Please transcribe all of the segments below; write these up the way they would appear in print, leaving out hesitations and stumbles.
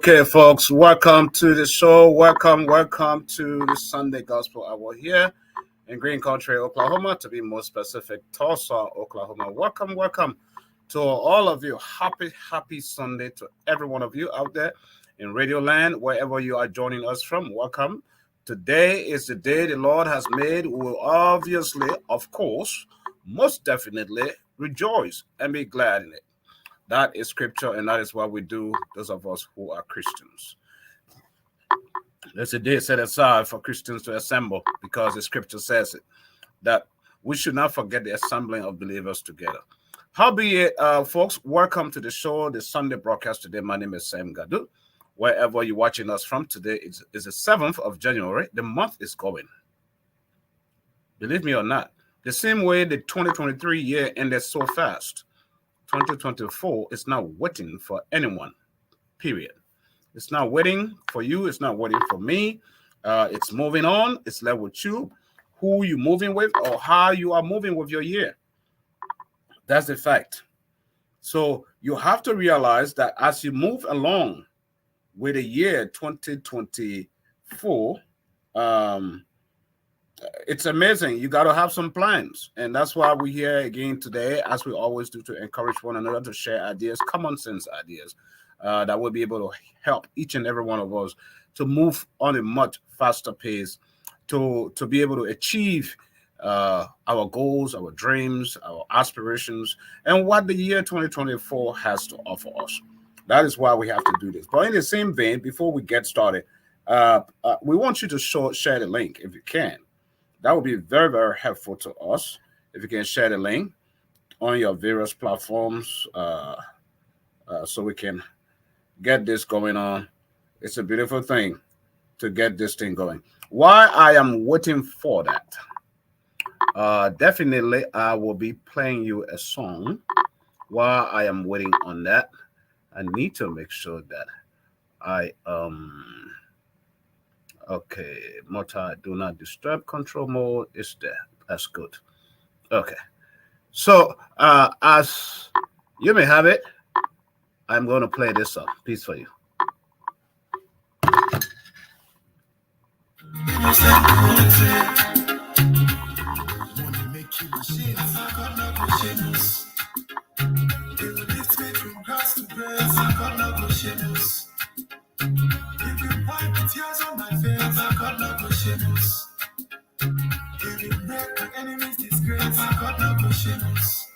Okay, folks. Welcome to the show. Welcome to the Sunday Gospel Hour here in Green Country, Oklahoma, to be more specific, Tulsa, Oklahoma. Welcome to all of you. Happy Sunday to every one of you out there in Radio Land, wherever you are joining us from. Welcome. Today is the day the Lord has made. We will obviously, of course, most definitely rejoice and be glad in it. That is scripture, and that is what we do, those of us who are Christians. There's a day set aside for Christians to assemble because the scripture says it, that we should not forget the assembling of believers together. Howbeit, folks, welcome to the show, the Sunday broadcast today. My name is Sam Gadu. Wherever you're watching us from today, is the 7th of January. The month is going. Believe me or not, the same way the 2023 year ended so fast, 2024 is not waiting for anyone, period. It's not waiting for you. It's not waiting for me. It's moving on. It's left with you, who you moving with or how you are moving with your year. That's the fact. So you have to realize that as you move along with the year 2024, it's amazing. You got to have some plans. And that's why we're here again today, as we always do, to encourage one another to share ideas, common sense ideas, that will be able to help each and every one of us to move on a much faster pace, to be able to achieve our goals, our dreams, our aspirations, and what the year 2024 has to offer us. That is why we have to do this. But in the same vein, before we get started, we want you to share the link if you can. That would be very, very helpful to us if you can share the link on your various platforms so we can get this going on. It's a beautiful thing to get this thing going. While I am waiting for that, definitely I will be playing you a song. While I am waiting on that, I need to make sure that I okay, multi do not disturb control mode is there. That's good. Okay, so as you may have it, I'm going to play this song piece for you. Tears on my face, I got no go shameless. Give me break my enemies disgrace, I got no go shameless.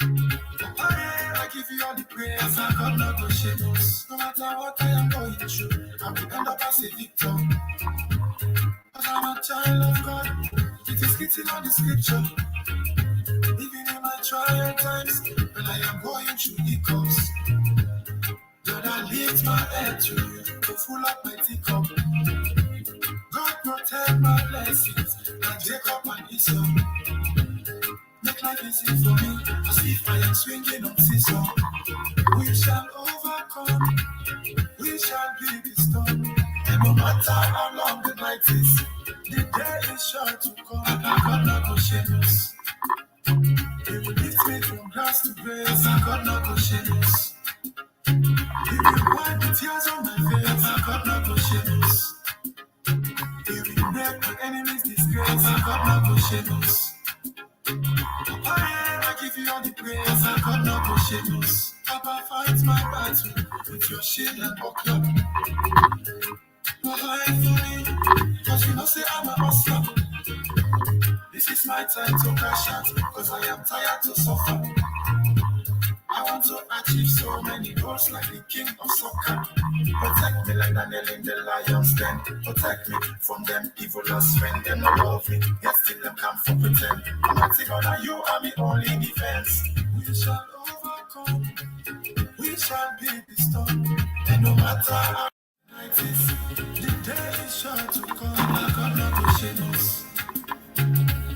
I give you all the praise, I got no go shameless. No matter what I am going through, I will end up as a victim. Cause I'm a child of God, it is written on the scripture. Even in my trial times, when I am going through the course, Lord, I lift my head to you, to full up my teacup. God protect my blessings, like Jacob and Esau. Make life easy for me, as if I am swinging on seesaw. We shall overcome, we shall be restored. And no matter how long the night is, the day is sure to come. I got no go shameless. He will lift me from grass to grace, I got no go shameless. He will wipe the tears on my face, I got no go shameless. He will make my enemies disgrace, I got no go shameless. I give you all the praise, I got no go shameless. Papa fights my battle with your shield and buckler. Provide for me, cause you know say I'm a hustler. This is my time to crash out, cause I am tired to suffer. I want to achieve so many goals like the king of soccer. Protect me like Daniel in the lion's den. Protect me from them evilest friends. Them no love me, yet still them come for pretend. I'm not thinking that you are my only defense. We shall overcome, we shall be restored. And no matter how night is, the day is sure to come. I got no go shameless.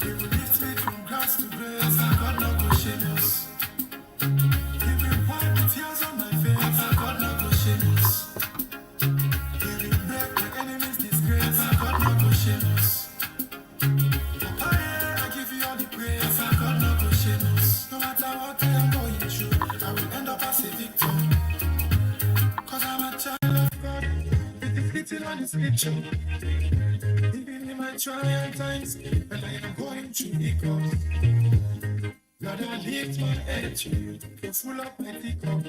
He will lift me from grass to grace. I got no go shameless. Tears on my face, I got no go shameless. He will break my enemies disgrace, I got no go shameless. I give you all the praise, I got no go shameless. No matter what I am going through, I will end up as a victim. Cause I'm a child of God, it is written on the scripture. Even in my trial times, when I am going through the course, Lord, I lift my head to you, to full up my teacup.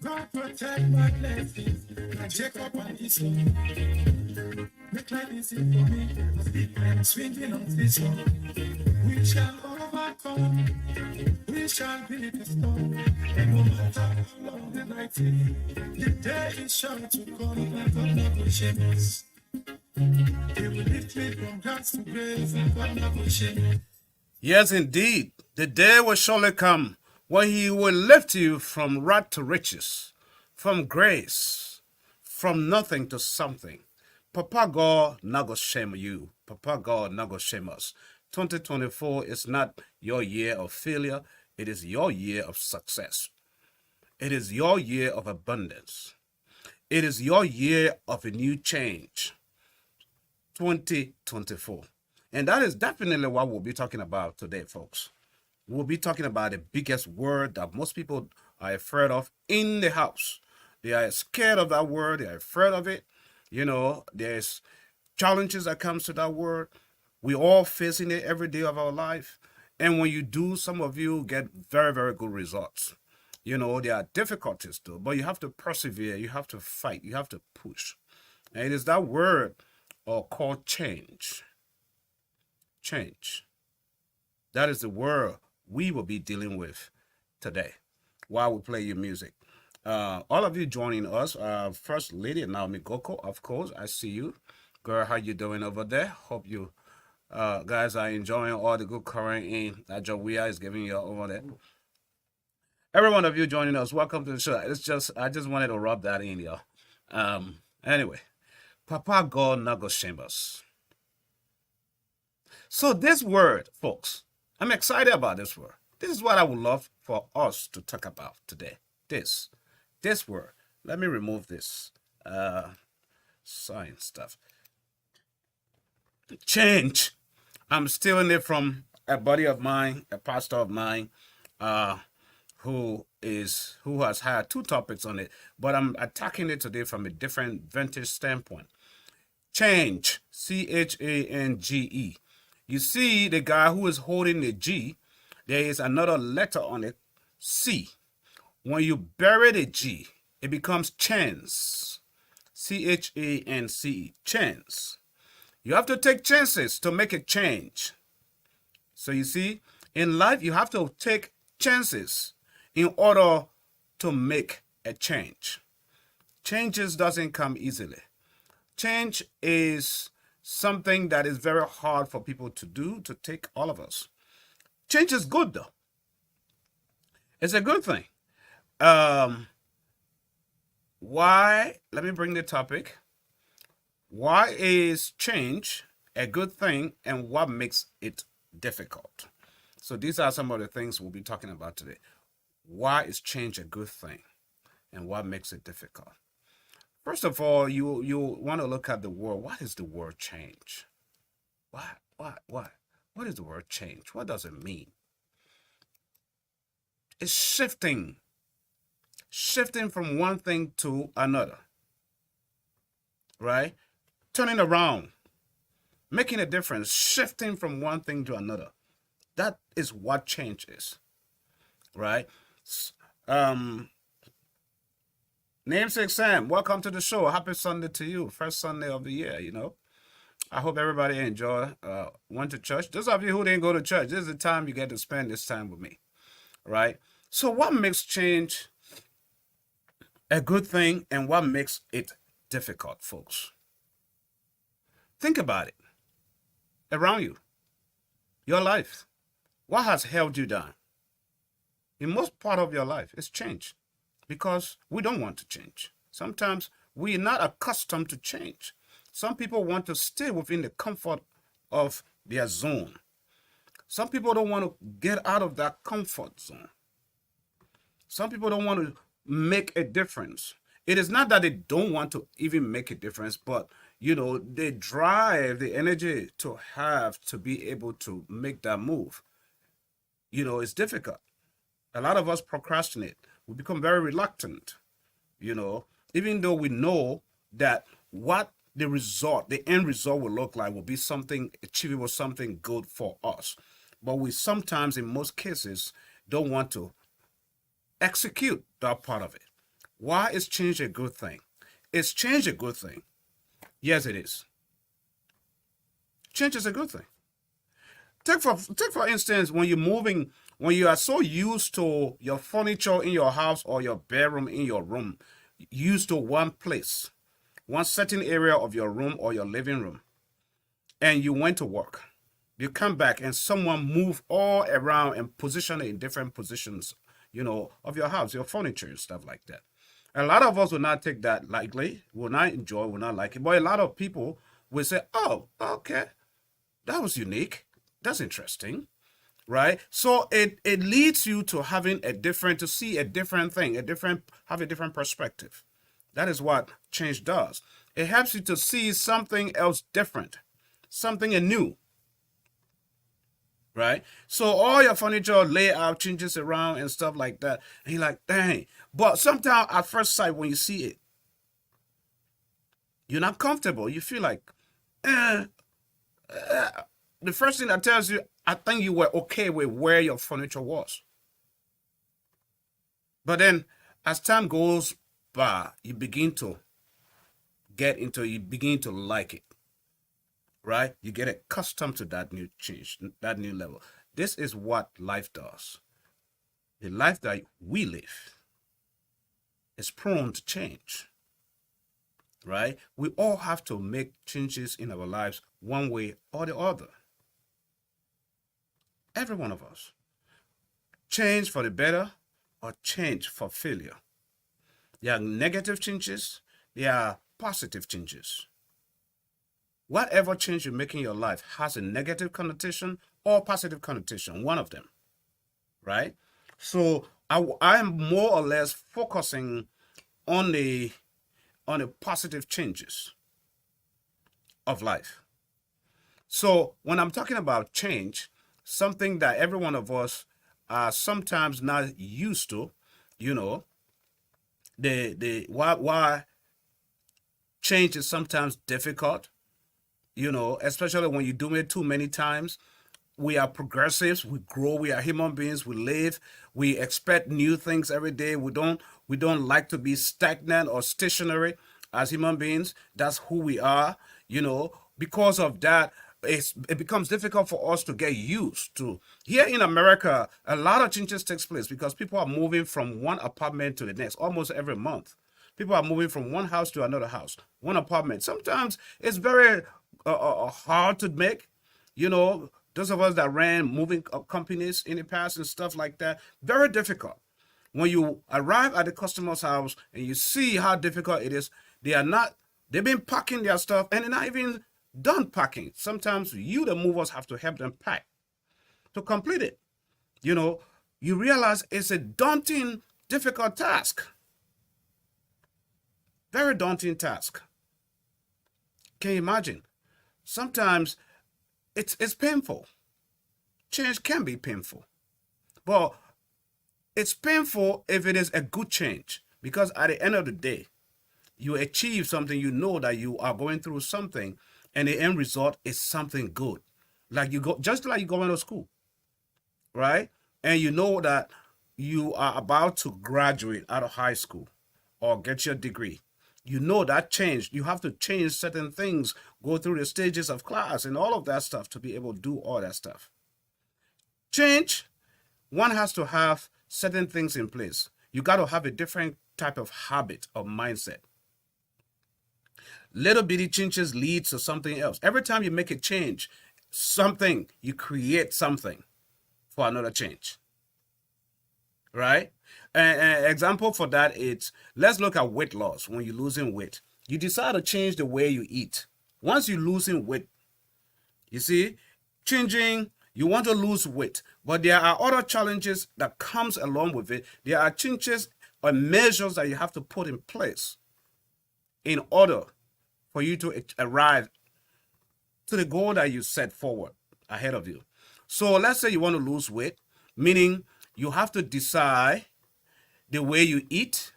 God protect my blessings, like Jacob and Esau. Make life easy for me, as if I am swinging on this one. We shall overcome. storm. We shall be the storm. And no matter how long the night is, the day is sure to come. And God not will shame us. He will lift me from grass to grave. And God not will shame us. Yes, indeed. The day will surely come when he will lift you from wrath to riches, from grace, from nothing to something. Papa God not gonna shame you. Papa God not gonna shame us. 2024 is not your year of failure. It is your year of success. It is your year of abundance. It is your year of a new change. 2024. And that is definitely what we'll be talking about today, folks. We'll be talking about the biggest word that most people are afraid of in the house. They are scared of that word. They are afraid of it. You know, there's challenges that comes to that word. We all facing it every day of our life. And when you do, some of you get very, very good results. You know, there are difficulties too, but you have to persevere. You have to fight. You have to push. And it is that word called change. Change. That is the word we will be dealing with today while we play your music. All of you joining us, First Lady Naomi Goko, of course, I see you. Girl, how you doing over there? Hope you guys are enjoying all the good current in that Jawia is giving you over there. Every one of you joining us, welcome to the show. I just wanted to rub that in, y'all. Anyway, Papa God not gonna shame us. So this word, folks, I'm excited about this word. This is what I would love for us to talk about today. This word. Let me remove this sign stuff. Change. I'm stealing it from a buddy of mine, a pastor of mine, who has had two topics on it, but I'm attacking it today from a different vantage standpoint. Change. CHANGE. You see the guy who is holding the G, there is another letter on it, C. When you bury the G, it becomes chance. CHANCE. Chance. You have to take chances to make a change. So you see, in life, you have to take chances in order to make a change. Changes doesn't come easily. Change is something that is very hard for people to do, to take, all of us. Change is good, though. It's a good thing. Why? Let me bring the topic. Why is change a good thing, and what makes it difficult? So these are some of the things we'll be talking about today. Why is change a good thing, and what makes it difficult? First of all, you want to look at the word. What is the word change? What? What is the word change? What does it mean? It's shifting from one thing to another, right? Turning around, making a difference, shifting from one thing to another. That is what change is, right? Namesake Sam, welcome to the show. Happy Sunday to you. First Sunday of the year, you know. I hope everybody went to church. Those of you who didn't go to church, this is the time you get to spend this time with me, right? So what makes change a good thing, and what makes it difficult, folks? Think about it. Around you, your life, what has held you down? In most part of your life, it's change, because we don't want to change. Sometimes we're not accustomed to change. Some people want to stay within the comfort of their zone. Some people don't want to get out of that comfort zone. Some people don't want to make a difference. It is not that they don't want to even make a difference, but you know, they drive the energy to have to be able to make that move. You know, it's difficult. A lot of us procrastinate. We become very reluctant, you know, even though we know that what the end result will look like will be something achievable, something good for us. But we sometimes, in most cases, don't want to execute that part of it. Why is change a good thing? Is change a good thing? Yes, it is. Change is a good thing. Take for instance, when you're moving, when you are so used to your furniture in your house or your bedroom in your room, used to one place, one certain area of your room or your living room, and you went to work. You come back and someone move all around and position it in different positions, of your house, your furniture and stuff like that. A lot of us will not take that lightly, will not enjoy, will not like it. But a lot of people will say, oh, okay, that was unique. That's interesting, right? So it leads you to having to see a different thing, have a different perspective. That is what change does. It helps you to see something else different, something new, right? So all your furniture layout changes around and stuff like that. And you're like, dang. But sometimes at first sight, when you see it, you're not comfortable. You feel like, eh, the first thing that tells you, I think you were okay with where your furniture was. But then as time goes by, you begin to you begin to like it, right? You get accustomed to that new change, that new level. This is what life does. The life that we live is prone to change, right? We all have to make changes in our lives one way or the other. Every one of us. Change for the better or change for failure. There are negative changes, there are positive changes. Whatever change you make in your life has a negative connotation or positive connotation, one of them, right? So I am more or less focusing on the positive changes of life. So when I'm talking about change, something that every one of us are sometimes not used to, why change is sometimes difficult, especially when you do it too many times. We are progressives, we grow, we are human beings, we live, we expect new things every day. We don't like to be stagnant or stationary as human beings. That's who we are, because of that. It becomes difficult for us to get used to. Here in America, a lot of changes takes place because people are moving from one apartment to the next almost every month. People are moving from one house to another house, one apartment. Sometimes it's very hard to make. Those of us that ran moving companies in the past and stuff like that, very difficult. When you arrive at the customer's house and you see how difficult it is, they've been packing their stuff and they're not even done packing. Sometimes you, the movers, have to help them pack to complete it. You realize it's a daunting, difficult task. Very daunting task. Can you imagine? Sometimes it's painful. Change can be painful. But it's painful if it is a good change, because at the end of the day, you achieve something, that you are going through something, and the end result is something good. Just like you going to school, right? And you know that you are about to graduate out of high school or get your degree. You know that change. You have to change certain things, go through the stages of class and all of that stuff to be able to do all that stuff. Change, one has to have certain things in place. You got to have a different type of habit or mindset. Little bitty changes lead to something else. Every time you make a change, you create something for another change. Right? An example for that is, let's look at weight loss. When you're losing weight, you decide to change the way you eat. Once you're losing weight, you see, you want to lose weight, but there are other challenges that comes along with it. There are changes or measures that you have to put in place in order for you to arrive to the goal that you set forward ahead of you. So let's say you want to lose weight, meaning you have to decide the way you eat.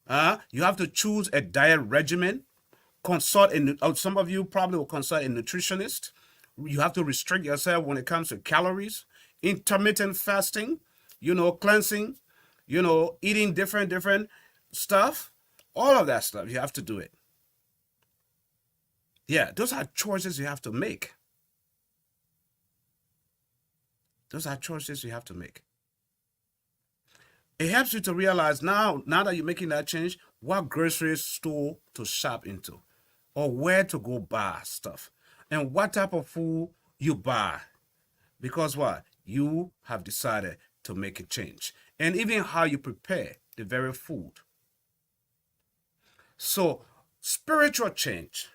You have to choose a diet regimen. Some of you probably will consult a nutritionist. You have to restrict yourself when it comes to calories, intermittent fasting, cleansing, eating different stuff. All of that stuff, you have to do it. Yeah, those are choices you have to make. Those are choices you have to make. It helps you to realize now that you're making that change, what grocery store to shop into, or where to go buy stuff, and what type of food you buy. Because what? You have decided to make a change. And even how you prepare the very food. So, spiritual change,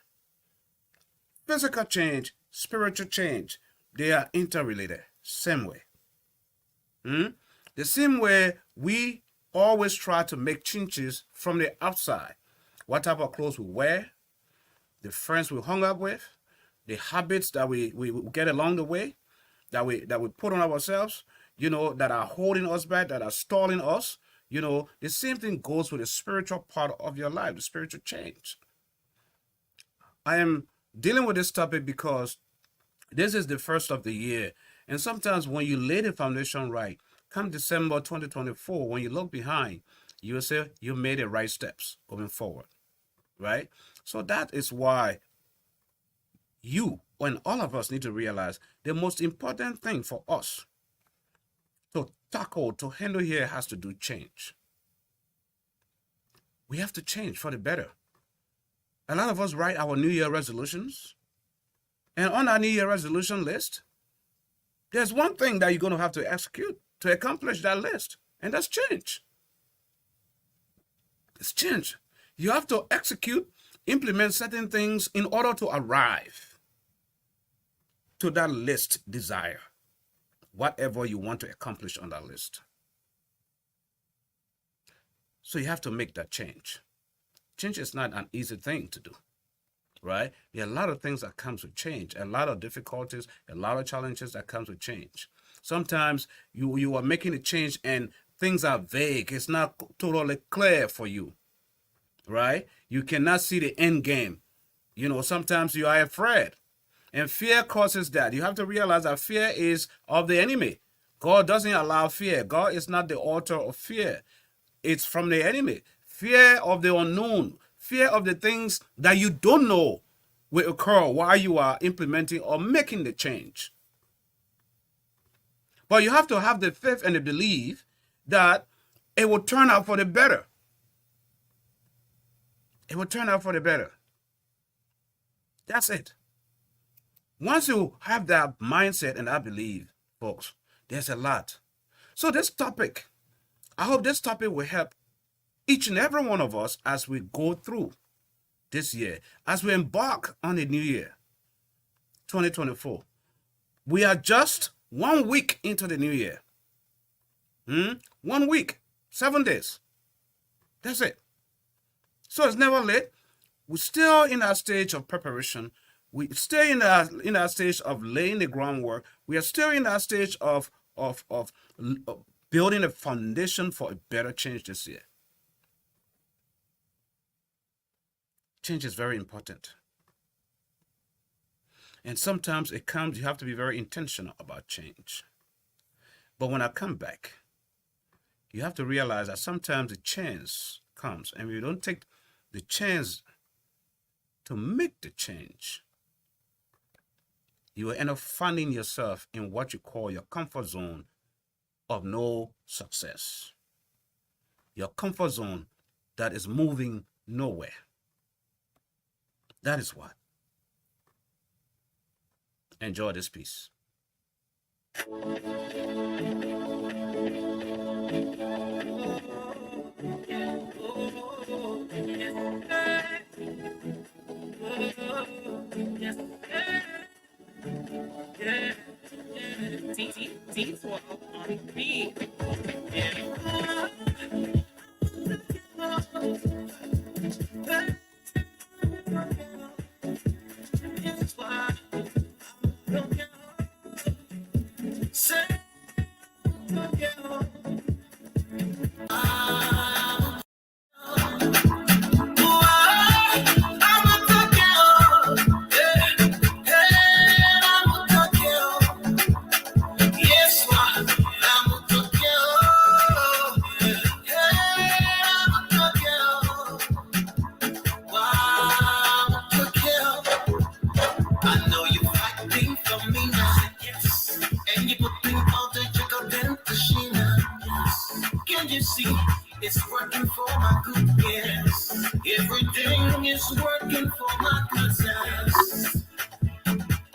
physical change, spiritual change, they are interrelated. Same way. The same way we always try to make changes from the outside. What type of clothes we wear, the friends we hung up with, the habits that we get along the way, that we put on ourselves, that are holding us back, that are stalling us. The same thing goes with the spiritual part of your life, the spiritual change. I am dealing with this topic because this is the first of the year. And sometimes when you lay the foundation right, come December 2024, when you look behind, you will say you made the right steps going forward, right? So that is why you and all of us need to realize the most important thing for us to tackle, to handle here has to do change. We have to change for the better. A lot of us write our New Year resolutions, and on our New Year resolution list, there's one thing that you're going to have to execute to accomplish that list, and that's change. It's change. You have to execute, implement certain things in order to arrive to that list desire, whatever you want to accomplish on that list. So you have to make that change. Change is not an easy thing to do, right? There are a lot of things that comes with change, a lot of difficulties, a lot of challenges that comes with change. Sometimes you are making a change and things are vague. It's not totally clear for you, right? You cannot see the end game. Sometimes you are afraid. And fear causes that. You have to realize that fear is of the enemy. God doesn't allow fear. God is not the author of fear. It's from the enemy. Fear of the unknown. Fear of the things that you don't know will occur while you are implementing or making the change. But you have to have the faith and the belief that it will turn out for the better. It will turn out for the better. That's it. Once you have that mindset and that belief, folks, there's a lot. So this topic, I hope this topic will help each and every one of us as we go through this year, as we embark on the new year, 2024. We are just 1 week into the new year. 1 week, 7 days. That's it. So it's never late. We're still in our stage of preparation. We stay in our stage of laying the groundwork. We are still in our stage of building a foundation for a better change this year. Change is very important. And sometimes you have to be very intentional about change. But when I come back, you have to realize that sometimes the chance comes, and if you don't take the chance to make the change, you will end up finding yourself in what you call your comfort zone of no success. Your comfort zone that is moving nowhere. That is what. Enjoy this piece. I know you fighting for me now, and you put me on you see, it's working for my good, yes. Everything is working for my good, yes.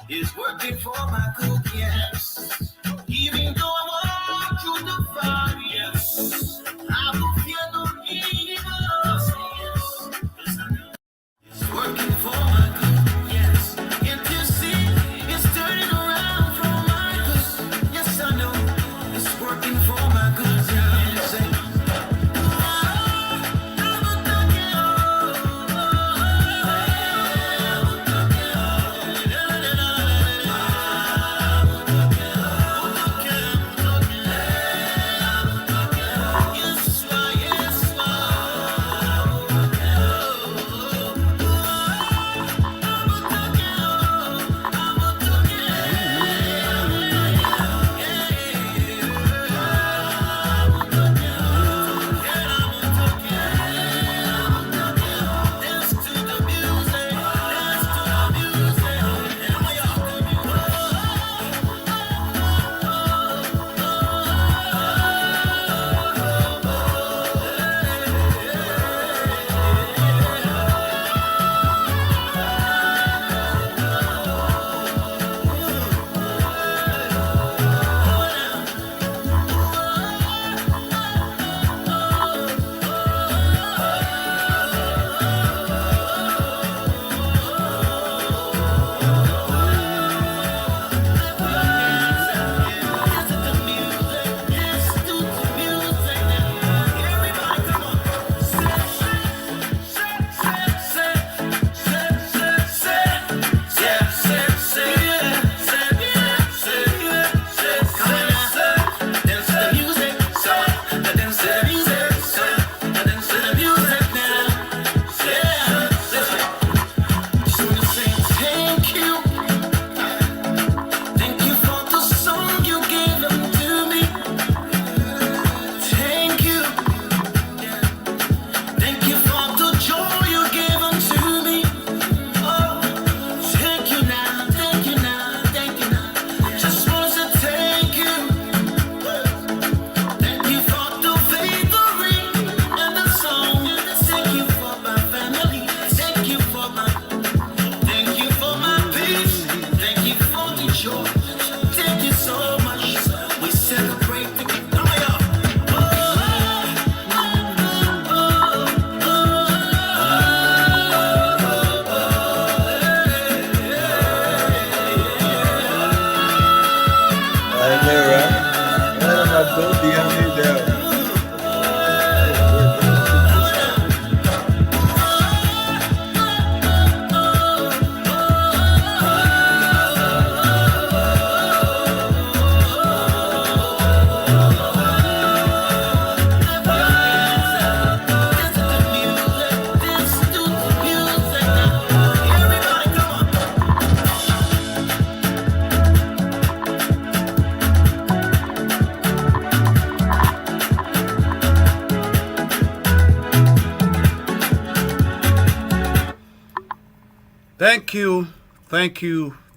It's working for my good, yes. Even though I walk through the fire, yes, I will fear no evil, yes. It's working for my good, yes. Can't you see, it's turning around for my good, yes, I know. It's working for my good, yes.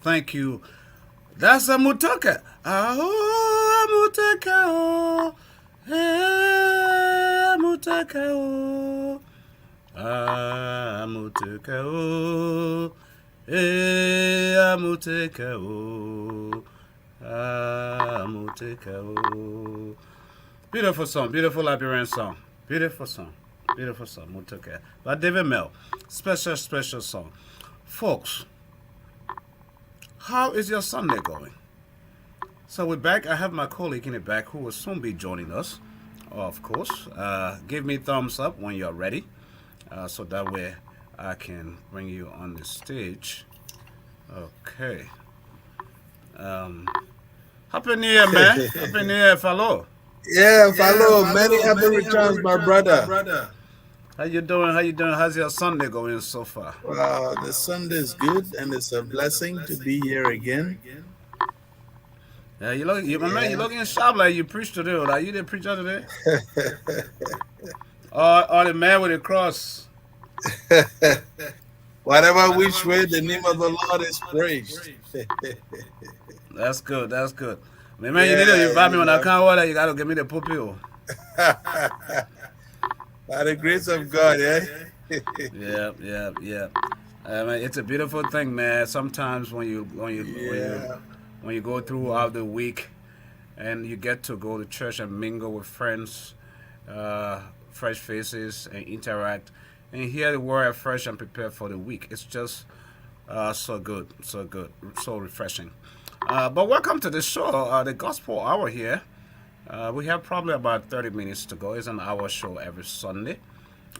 Thank you. That's a Mutoka. Oh, Mutoka. Oh, hey, Mutoka. Oh, Mutoka. Oh, hey, Mutoka. Oh, Mutoka. Oh. Beautiful song, beautiful Liberian song. Beautiful song, Mutoka. By David Mel. Special song. Folks, how is your Sunday going? So we're back. I have my colleague in the back who will soon be joining us, of course. Give me thumbs up when you're ready, so that way I can bring you on the stage. Okay. Happy New Year, man. Happy New Year, fellow. Yeah, fellow. Many happy returns, my brother. How you doing? How's your Sunday going so far? The Sunday is good, and it's a blessing to be here again. Yeah, you looking sharp like you preached today. Like you didn't preach out today? or the man with the cross. Whatever which way the name of the Lord is praised. That's good. Man, you need to invite me when I come over. You gotta give me the pulpit. By the grace of God, eh? Yeah, yeah, yeah. I mean, it's a beautiful thing, man. Sometimes Yeah. when you go throughout the week, and you get to go to church and mingle with friends, uh, fresh faces, and interact, and hear the word fresh and prepare for the week. It's just so good, so good, so refreshing. But welcome to the show, the Gospel Hour here. We have probably about 30 minutes to go. It's an hour show every Sunday.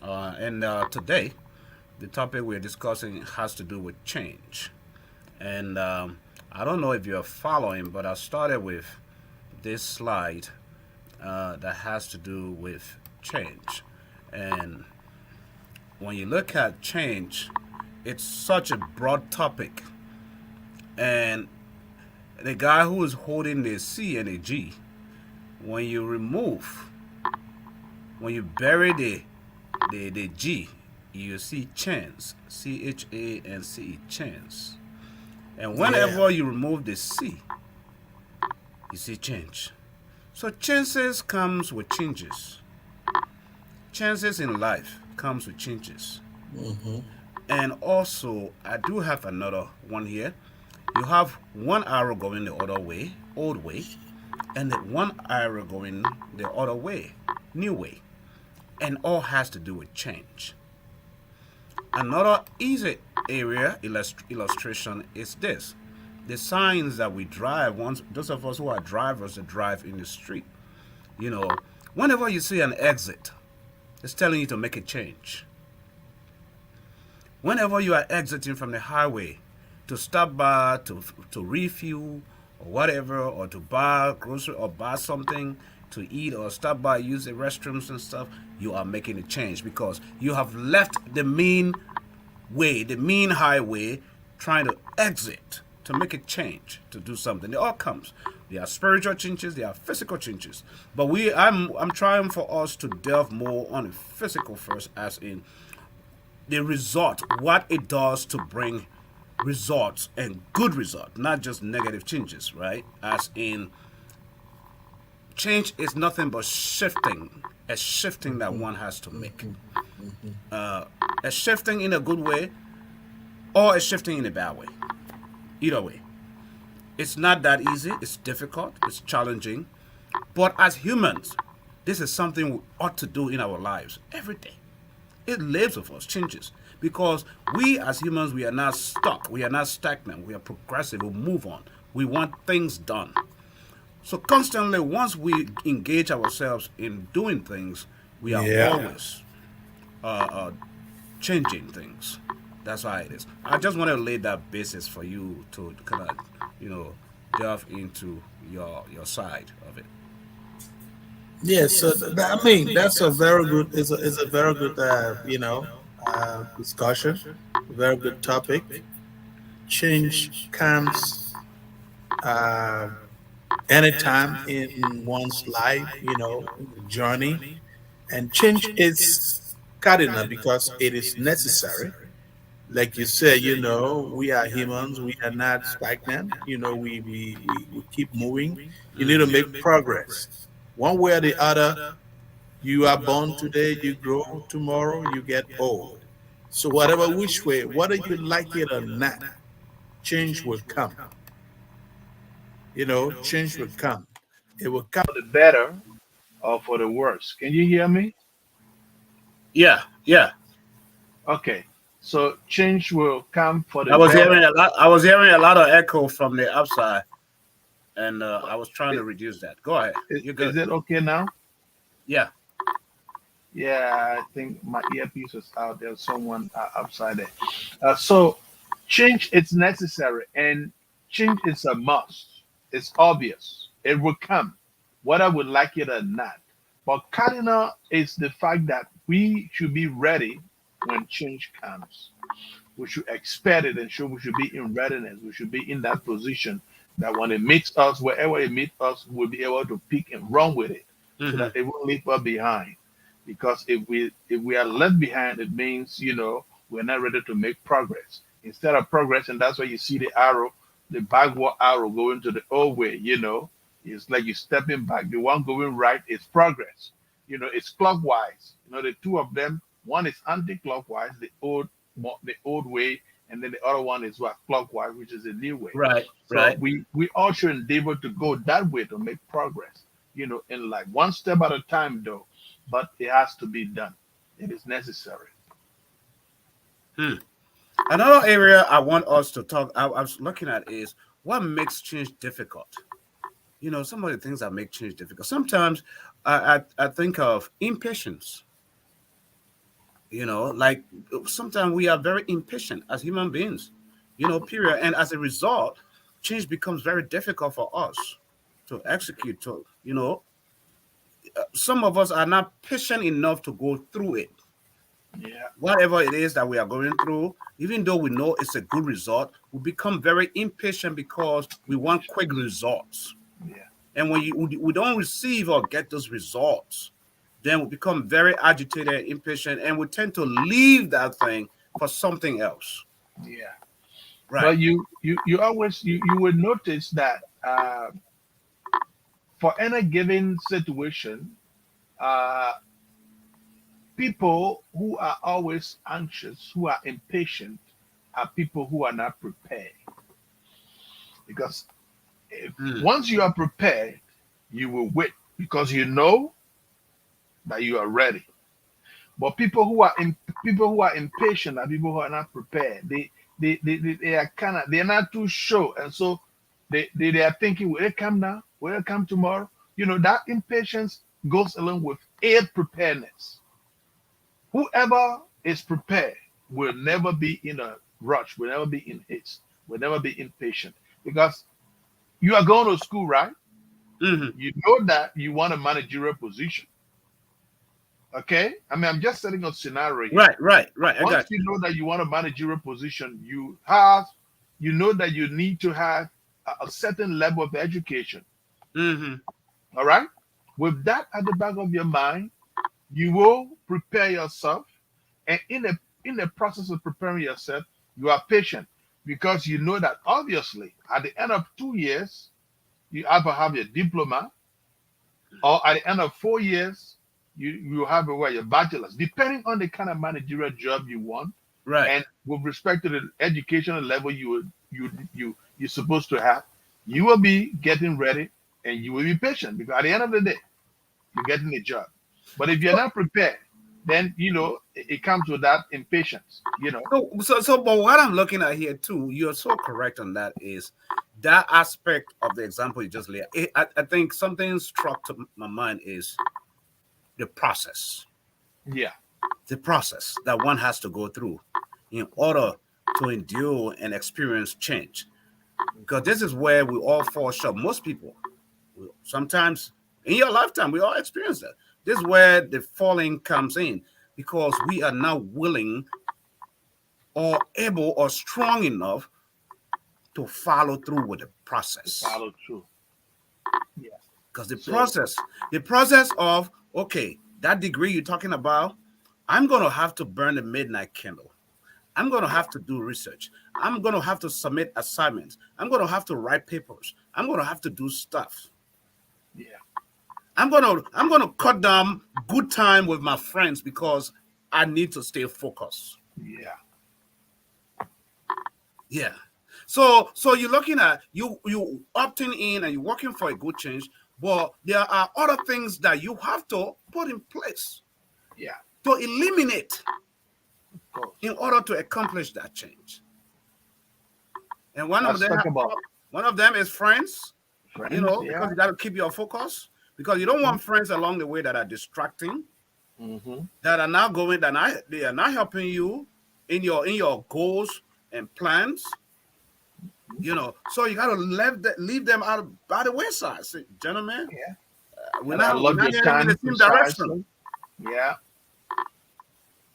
And today, the topic we're discussing has to do with change. And I don't know if you're following, but I started with this slide that has to do with change. And when you look at change, it's such a broad topic. And the guy who is holding the C and the G, when you remove, when you bury the G, you see chance, CHANCE, chance. And Yeah. whenever you remove the C, you see change. So chances comes with changes. Chances in life comes with changes. Hmm. And also, I do have another one here. You have one arrow going the other way, old way, and then one arrow going the other way, new way. And all has to do with change. Another easy area illustration is this: the signs that we drive. Once those of us who are drivers that drive in the street, you know, whenever you see an exit, it's telling you to make a change. Whenever you are exiting from the highway to stop by to refuel or whatever, or to buy grocery or buy something to eat, or stop by use the restrooms and stuff, you are making a change because you have left the main way, the main highway, trying to exit to make a change, to do something. It all comes. There are spiritual changes, there are physical changes. But I'm trying for us to delve more on the physical first, as in the result, what it does to bring results, and good results, not just negative changes, right? As in, change is nothing but shifting, a shifting that one has to make. A shifting in a good way, or a shifting in a bad way. Either way. It's not that easy, it's difficult, it's challenging. But as humans, this is something we ought to do in our lives every day. It lives with us, changes. Because we as humans, we are not stuck, we are not stagnant, we are progressive, we move on. We want things done. So constantly, once we engage ourselves in doing things, we are Yeah. always changing things. That's how it is. I just want to lay that basis for you to kind of, delve into your side of it. Yeah. So I mean, that's a very good. It's a very good, discussion. Very good topic. Change comes uh, anytime in one's life, in the journey, and change is cardinal because it is necessary. Like you said, we are humans, we are not stagnant, we keep moving. You need to make progress. One way or the other, you are born today, you grow tomorrow, you get old. So whatever which way, whether you like it or not, change will come. Change will come. It will come for the better or for the worse. Can you hear me? Yeah, yeah. Okay. So change will come for the I was better. hearing a lot. I was hearing a lot of echo from the outside, and I was trying to Is, reduce that. Go ahead. You're is good. it okay now? Yeah. Yeah, I think my earpiece was out there. Someone upside there. So change is necessary, and change is a must. It's obvious. It will come, whether we like it or not. But cardinal is the fact that we should be ready when change comes. We should expect it, and we should be in readiness. We should be in that position that when it meets us, wherever it meets us, we'll be able to pick and run with it, so Mm-hmm. that it won't leave us behind. Because if we are left behind, it means we're not ready to make progress. Instead of progressing, that's why you see the arrow, the backward arrow going to the old way. It's like you're stepping back. The one going right is progress. it's clockwise. The two of them, one is anti-clockwise, the old way, and then the other one is what, clockwise, which is the new way. Right, So right. we all should endeavor to go that way to make progress, in life, one step at a time, though. But it has to be done. It is necessary. Another area I want us to talk, I was looking at is what makes change difficult. Some of the things that make change difficult. Sometimes I think of impatience. Like sometimes we are very impatient as human beings, period. And as a result, change becomes very difficult for us to execute. Some of us are not patient enough to go through it. Yeah. Whatever it is that we are going through, even though we know it's a good result, we become very impatient because we want quick results. Yeah. And when we don't receive or get those results, then we become very agitated, impatient, and we tend to leave that thing for something else. Yeah. Right. Well, you always you would notice that for any given situation, people who are always anxious, who are impatient, are people who are not prepared. Because once you are prepared, you will wait because you know that you are ready. But people who are impatient are people who are not prepared. They are they're not too sure, and so they are thinking, will it come now? Will it come tomorrow? That impatience goes along with ill preparedness. Whoever is prepared will never be in a rush, will never be in haste, will never be impatient. Because you are going to school, right? Mm-hmm. You know that you want a managerial position. Okay? I'm just setting a scenario here. Right. Once you know that you want a managerial position, you know that you need to have a certain level of education. Mm-hmm. All right? With that at the back of your mind, you will prepare yourself, and in the process of preparing yourself, you are patient because you know that obviously at the end of 2 years, you either have your diploma, or at the end of 4 years, you have your bachelor's, depending on the kind of managerial job you want, Right. and with respect to the educational level you're supposed to have, you will be getting ready, and you will be patient because at the end of the day, you're getting a job. But if you're not prepared, then it comes with that impatience. So, but what I'm looking at here too, you're so correct on that. Is that aspect of the example you just laid? I think something struck to my mind is the process. Yeah. The process that one has to go through in order to endure and experience change. Because this is where we all fall short. Most people, sometimes in your lifetime, we all experience that. This is where the falling comes in because we are not willing or able or strong enough to follow through with the process. Follow through. Yeah. Because the process of, okay, that degree you're talking about, I'm going to have to burn the midnight candle. I'm going to have to do research. I'm going to have to submit assignments. I'm going to have to write papers. I'm going to have to do stuff. Yeah. I'm gonna cut down good time with my friends because I need to stay focused. Yeah. So you're looking at you opting in and you're working for a good change, but there are other things that you have to put in place. Yeah. To eliminate in order to accomplish that change. And one of them is friends. Because you got to keep your focus. Because you don't want friends along the way that are distracting, that are not they are not helping you in your goals and plans. So you got to leave them out by the wayside. Say, gentlemen, we're not in the same direction. Yeah.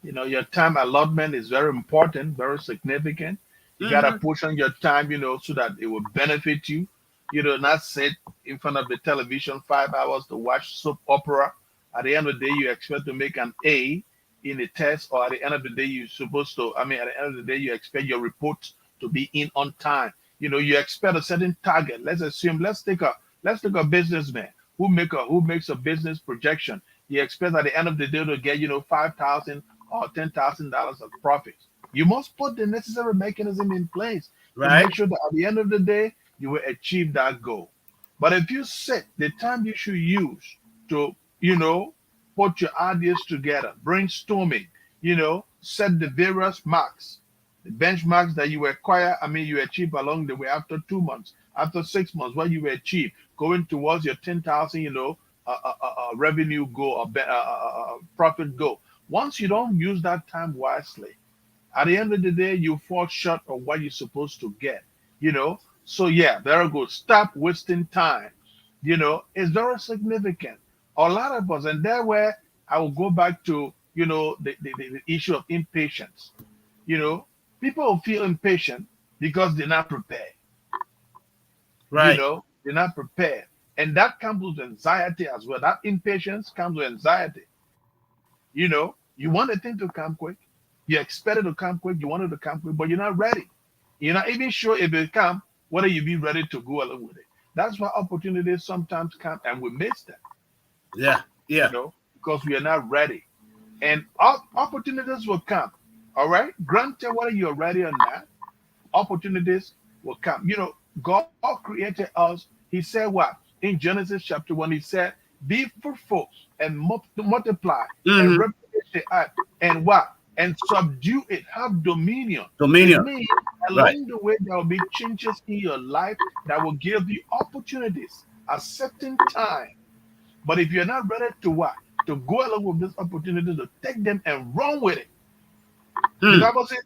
Your time allotment is very important, very significant. You got to portion your time, so that it will benefit you. Not sit in front of the television 5 hours to watch soap opera. At the end of the day, you expect to make an A in a test, or at the end of the day, at the end of the day, you expect your report to be in on time. You expect a certain target. Let's take a businessman who makes a business projection. He expects at the end of the day to get $5,000 or $10,000 of profits. You must put the necessary mechanism in place to Right. make sure that at the end of the day you will achieve that goal. But if you set the time you should use to put your ideas together, brainstorming, set the various marks, the benchmarks that you acquire, you achieve along the way after 2 months, after 6 months, what you achieve, going towards your 10,000, revenue goal or profit goal. Once you don't use that time wisely, at the end of the day, you fall short of what you're supposed to get. So yeah, there goes. Stop wasting time. It's very significant. A lot of us, and there where I will go back to, the issue of impatience. People feel impatient because they're not prepared. Right. They're not prepared. And that comes with anxiety as well. That impatience comes with anxiety. You want a thing to come quick. You expect it to come quick. You want it to come quick, but you're not ready. You're not even sure if it come, whether you be ready to go along with it. That's why opportunities sometimes come and we miss them. Yeah. Because we are not ready. And opportunities will come. All right? Granted, whether you're ready or not, opportunities will come. God created us. He said what? In Genesis chapter 1, he said, be fruitful and multiply and replenish the earth. And what? And subdue it. Have dominion. It means along the way, there will be changes in your life that will give you opportunities at certain time. But if you're not ready to what? To go along with this opportunity, to take them and run with it. The Bible says,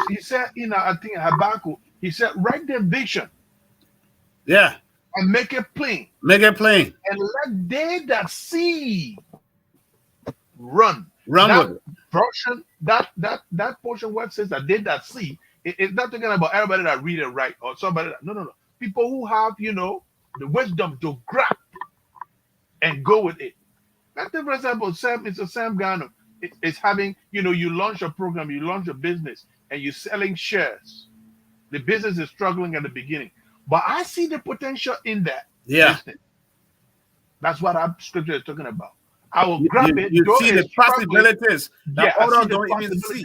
he said, I think Habakkuk, he said, write the vision. Yeah. And make it plain. Make it plain. And let they that see run. Run with it. Portion, that portion where it says that they that see, it's not talking about everybody that read and write or somebody that, no. People who have, the wisdom to grab and go with it. Like, for example, Sam Garner is having, you launch a program, you launch a business, and you're selling shares. The business is struggling at the beginning. But I see the potential in that business. That's what our scripture is talking about. I will grab it. You see the possibilities that others don't even see.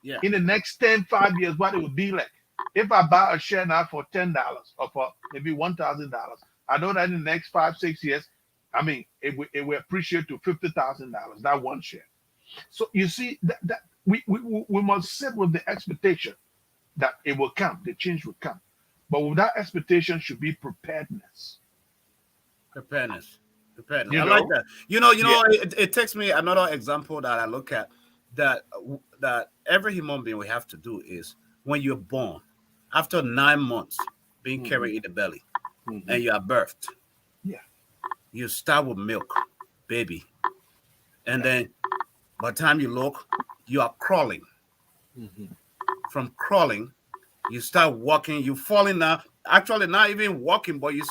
Yeah. In the next 5 years, what it would be like. If I buy a share now for $10 or for maybe $1,000, I know that in the next 5, 6 years, it will appreciate to $50,000, that one share. So you see that we must sit with the expectation that it will come, the change will come. But with that expectation should be preparedness. Preparedness. I like that. It takes me another example that I look at that every human being we have to do is when you're born, after 9 months being carried in the belly, and you are birthed. Yeah. You start with milk, baby. And then by the time you look, you are crawling. From crawling, you start walking, you falling now. Actually, not even walking, but you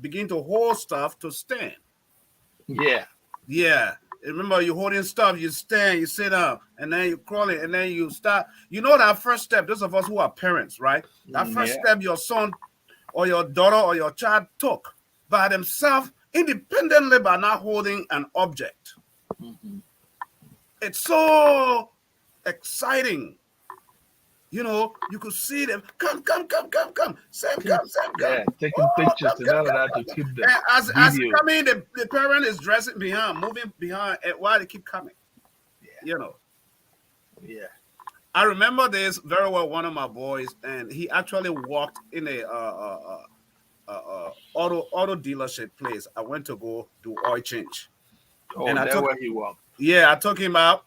begin to hold stuff to stand. Yeah. Remember, you're holding stuff, you stand, you sit down, and then you crawling, and then you start. That first step, those of us who are parents, right? That first step your son or your daughter or your child took by themselves, independently, by not holding an object. It's so exciting. You could see them. Come. Sam, come. Yeah, taking pictures and all of that to keep the as they come in, the parent is dressing behind, moving behind, and while they keep coming. Yeah. I remember this very well. One of my boys, and he actually walked in a auto dealership place. I went to go do oil change. And that's where he walked. Yeah, I took him out.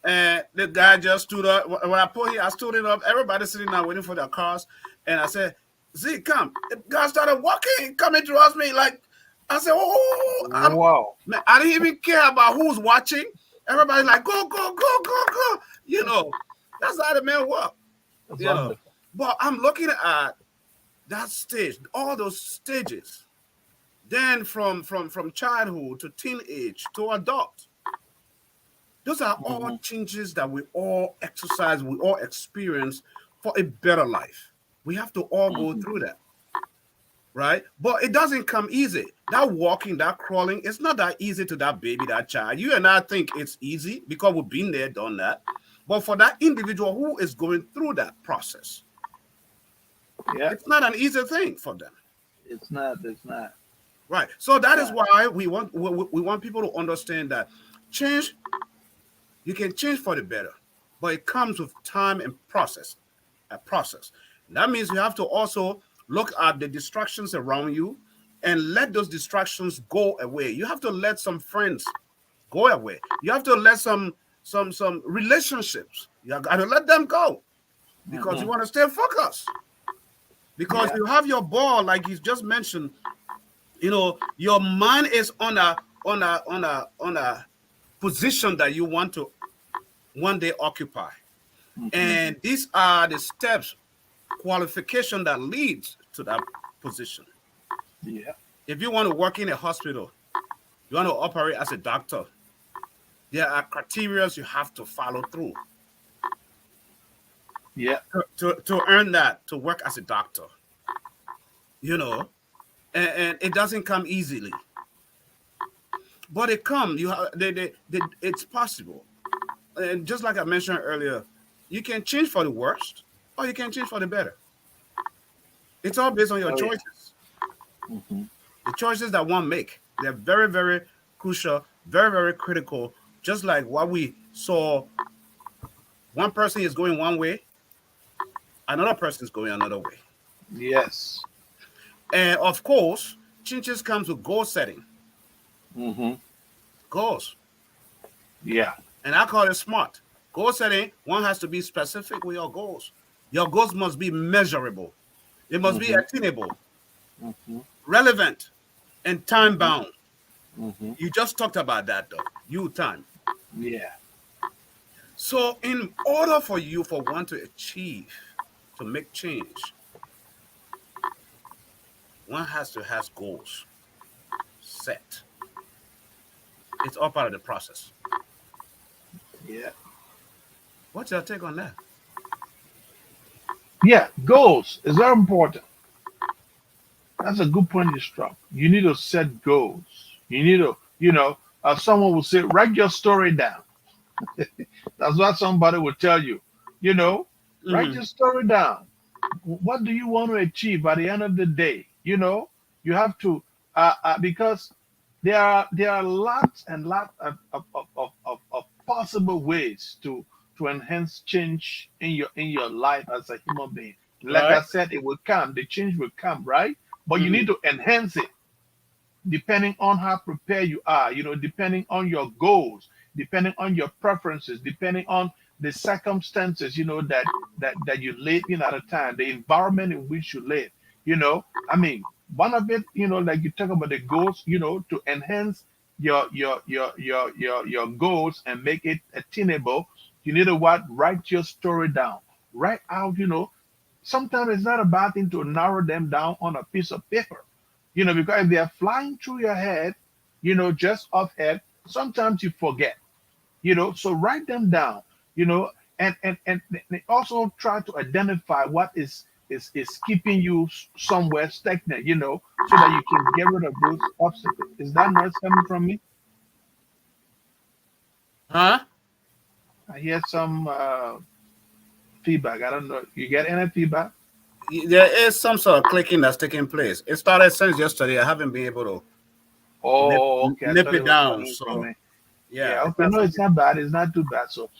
And the guy just stood up. When I stood it up, everybody sitting there waiting for their cars. And I said, Z, come. The guy started walking, coming towards me. Like, I said, wow. Man, I didn't even care about who's watching. Everybody's like, go. That's how the man walked. But I'm looking at that stage, all those stages. Then from childhood to teenage to adult. Those are all changes that we all exercise, we all experience for a better life. We have to all go through that. right? But it doesn't come easy. That walking, that crawling, it's not that easy to that baby, that child. You and I think it's easy because we've been there, done that. But for that individual who is going through that process, Yeah, it's not an easy thing for them. it's not. It's not. Right. So that is why we want people to understand that change, you can change for the better, but it comes with time and process. A process. That means you have to also look at the distractions around you and let those distractions go away. You have to let some friends go away. You have to let some relationships. You got to let them go because you want to stay focused. Because you have your ball, like you just mentioned. You know, your mind is on a position that you want to one day occupy. And these are the steps, qualification that leads to that position. Yeah. If you want to work in a hospital, you want to operate as a doctor, there are criteria you have to follow through. Yeah. To earn that, to work as a doctor. You know, and it doesn't come easily. But it comes. It's possible. And just like I mentioned earlier, you can change for the worst or you can change for the better. It's all based on your choices. The choices that one make, they're very, very crucial, very, very critical. Just like what we saw, one person is going one way, another person is going another way. Yes. And of course, changes comes with goal setting. Goals. Yeah. And I call it SMART. Goal setting, one has to be specific with your goals. Your goals must be measurable. They must be attainable, relevant, and time bound. You just talked about that though. Time. Yeah. So in order for one to achieve, to make change, one has to have goals set. It's all part of the process. Yeah. What's your take on that? Yeah. Goals is very important. That's a good point you struck. You need to set goals. You need to, someone will say, write your story down. That's what somebody will tell you. Write your story down. What do you want to achieve by the end of the day? You have to, because there are lots and lots of possible ways to enhance change in your life as a human being. Like I said, it will come. The change will come, right? But you need to enhance it depending on how prepared you are, depending on your goals, depending on your preferences, depending on the circumstances, that you live in at a time, the environment in which you live. One of it, like you talk about the goals, to enhance your goals and make it attainable, you need to write your story down. Write out, sometimes it's not a bad thing to narrow them down on a piece of paper, because if they are flying through your head, just off head, sometimes you forget, so write them down, and also try to identify what is keeping you somewhere stagnant, so that you can get rid of those obstacles. Is that noise coming from me? Huh? I hear some feedback. I don't know. You get any feedback? There is some sort of clicking that's taking place. It started since yesterday. I haven't been able to nip it down. So yeah. Okay. No, it's not bad. It's not too bad. So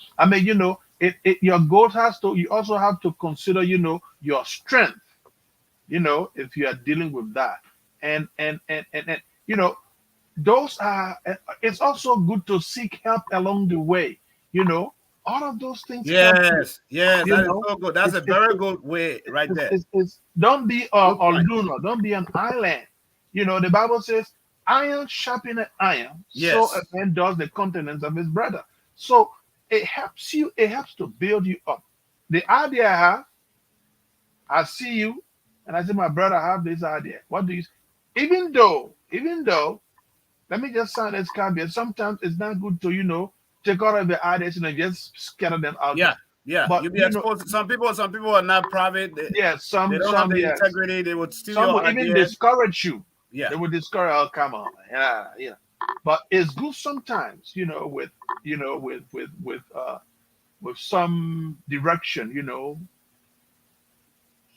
your goals you also have to consider, your strength, if you are dealing with that. And those are, it's also good to seek help along the way, all of those things. Yes, that is so good. That's a very good way right there. Don't be lunar, don't be an island. The Bible says, iron sharpeneth iron, so a man does the countenance of his brother. So it helps to build you up. The idea I see you, and I say, my brother, I have this idea. What do you, even though, let me just sound as caveat, sometimes it's not good to, take all of the ideas and just scatter them out. Yeah. Yeah, But you'll be exposed to some people. Some people are not private. yeah, They don't have the integrity. They would steal some your will even ideas. discourage you. Yeah. They would discourage, oh, come on, yeah. But it's good sometimes, with some direction,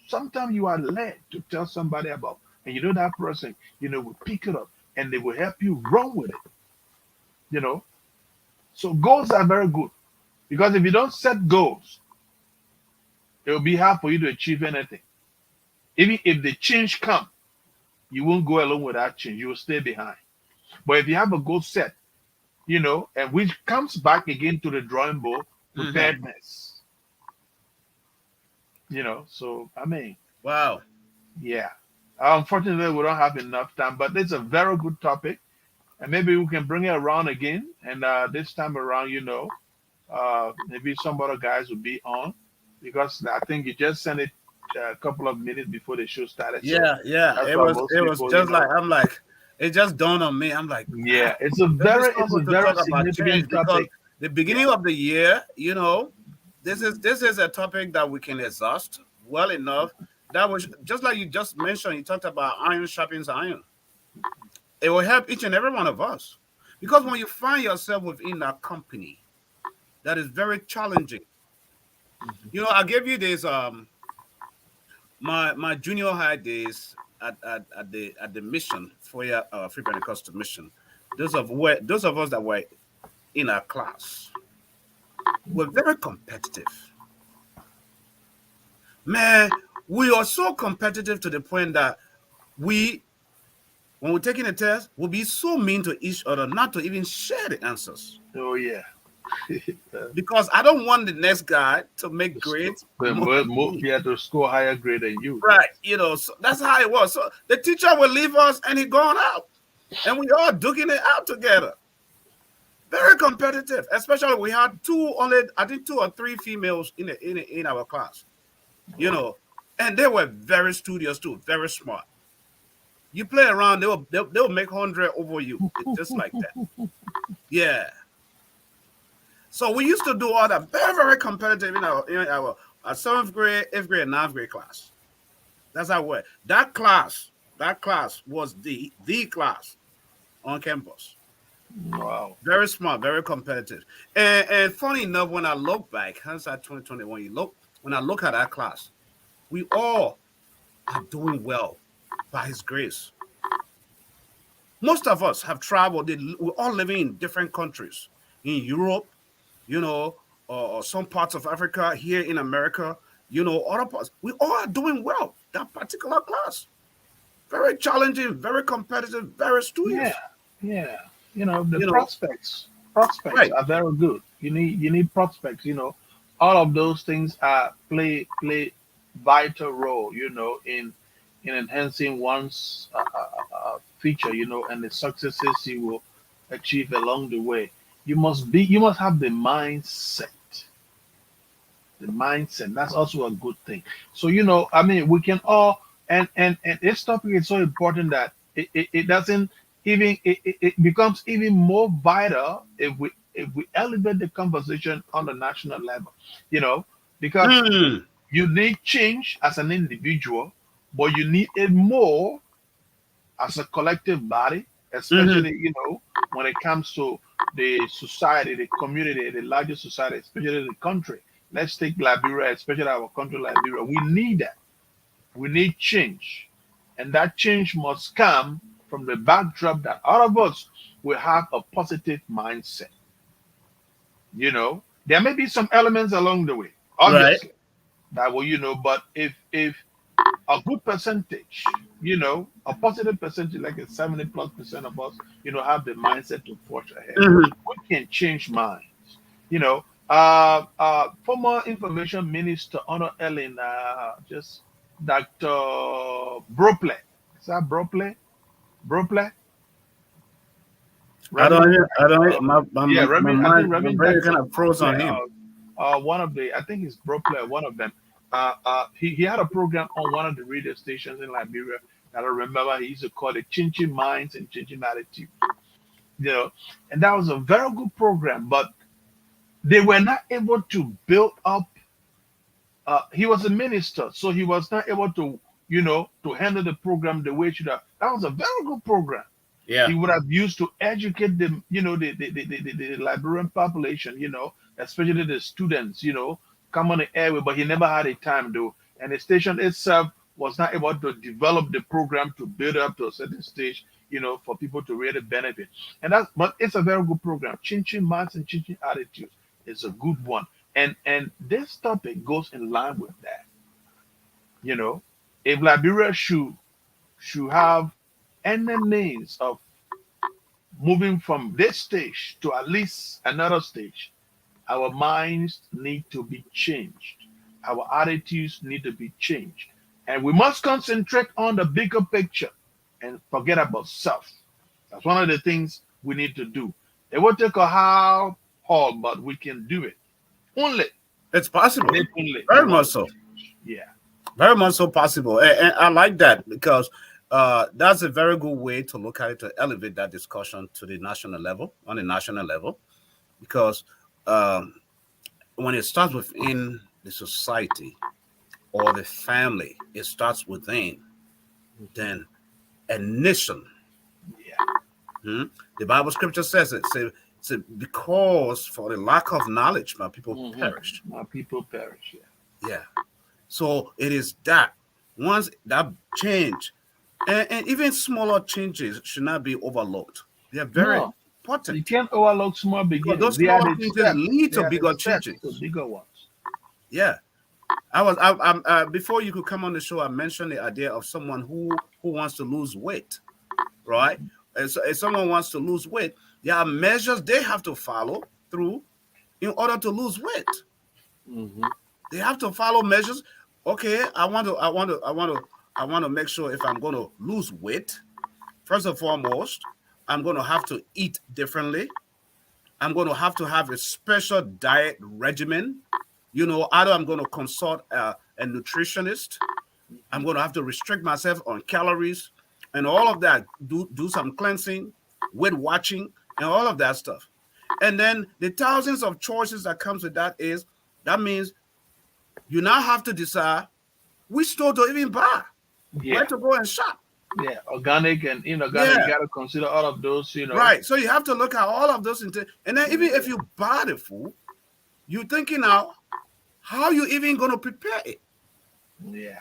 sometimes you are led to tell somebody about, and that person, will pick it up and they will help you run with it. So goals are very good, because if you don't set goals, it will be hard for you to achieve anything. Even if the change come, you won't go along with that change. You will stay behind. But if you have a goal set, and which comes back again to the drawing board, preparedness. So I mean, Wow. yeah. Unfortunately, we don't have enough time, but it's a very good topic, and maybe we can bring it around again. And this time around, maybe some other guys will be on, because I think you just sent it a couple of minutes before the show started. Yeah, So yeah. It was just like, I'm like, it just dawned on me. I'm like, yeah, it's a very significant because topic. the beginning of the year, this is a topic that we can exhaust well enough. That was just like you just mentioned. You talked about iron sharpens iron. It will help each and every one of us, because when you find yourself within a company that is very challenging, I gave you this my junior high days at the mission for Free Pentecostal mission. Those of us that were in our class were very competitive. Man, we are so competitive to the point that when we're taking a test, we'll be so mean to each other not to even share the answers. Oh yeah. Because I don't want the next guy to make grades. To score higher grade than you. Right. So that's how it was. So the teacher will leave us and he gone out. And we all duking it out together. Very competitive. Especially we had two or three females in our class. And they were very studious too, very smart. You play around, they'll make 100 over you. Just like that. Yeah. So we used to do all that, very, very competitive in our 7th grade, 8th grade, and 9th grade class. That's how it went. That class was the class on campus. Wow. Very smart, very competitive. And funny enough, when I look back, hindsight 2021, when I look at that class, we all are doing well by His grace. Most of us have traveled. We're all living in different countries, in Europe, or some parts of Africa, here in America, other parts. We all are doing well. That particular class, very challenging, very competitive, very studious. Yeah. Prospects right. are very good. You need prospects. All of those things play vital role. In enhancing one's future. And the successes you will achieve along the way. You must have the mindset. The mindset, that's also a good thing. So we can all, and this topic is so important that it doesn't even it becomes even more vital if we elevate the conversation on the national level. Because you need change as an individual, but you need it more as a collective body, especially when it comes to the society, the community, the larger society, especially the country. Let's take Liberia, especially our country, Liberia. We need that. We need change. And that change must come from the backdrop that all of us will have a positive mindset. There may be some elements along the way, obviously, right, that will, but if a good percentage, a positive percentage, like a 70+% of us, have the mindset to forge ahead. We can change minds. Former Information Minister Honor Ellen, just Dr. Brople. Is that Brople? Brople? I don't. My mind kind of froze on him. One of the, I think it's Brople, one of them. He had a program on one of the radio stations in Liberia that I remember he used to call it Changing Minds and Changing Attitude. And that was a very good program, but they were not able to build up he was a minister, so he was not able to, to handle the program the way he should have. That was a very good program. Yeah. He would have used to educate them, the Liberian population, especially the students, come on the airway, but he never had a time though. And the station itself was not able to develop the program to build up to a certain stage, for people to really benefit. But it's a very good program. Changing minds and changing attitudes is a good one. And this topic goes in line with that. If Liberia should have any means of moving from this stage to at least another stage, our minds need to be changed. Our attitudes need to be changed. And we must concentrate on the bigger picture and forget about self. That's one of the things we need to do. It will take a hard haul, but we can do it. Only. It's possible. Only. Very much so. Yeah. Very much so possible. And I like that because that's a very good way to look at it, to elevate that discussion to the national level, on the national level. Because when it starts within the society or the family, it starts within, then a nation. Yeah. The Bible scripture says it. Say, because for the lack of knowledge, my people perished. My people perish. Yeah. Yeah. So it is that once that change, and even smaller changes should not be overlooked. They are very important. You can't overlook small beginnings. Those smaller changes lead to bigger changes. To bigger ones. Yeah. I before you could come on the show, I mentioned the idea of someone who wants to lose weight, right? And so if someone wants to lose weight, there are measures they have to follow through in order to lose weight. They have to follow measures. Okay, I want to make sure if I'm going to lose weight, first and foremost, I'm going to have to eat differently. I'm going to have a special diet regimen. Either I'm going to consult a nutritionist. I'm going to have to restrict myself on calories and all of that. Do some cleansing, weight watching, and all of that stuff. And then the thousands of choices that comes with that means you now have to decide which store to even buy, where to go and shop. Yeah, organic and inorganic. You got to consider all of those. Right. So you have to look at all of those, and then even if you buy the food, you're thinking now, how you even going to prepare it? Yeah.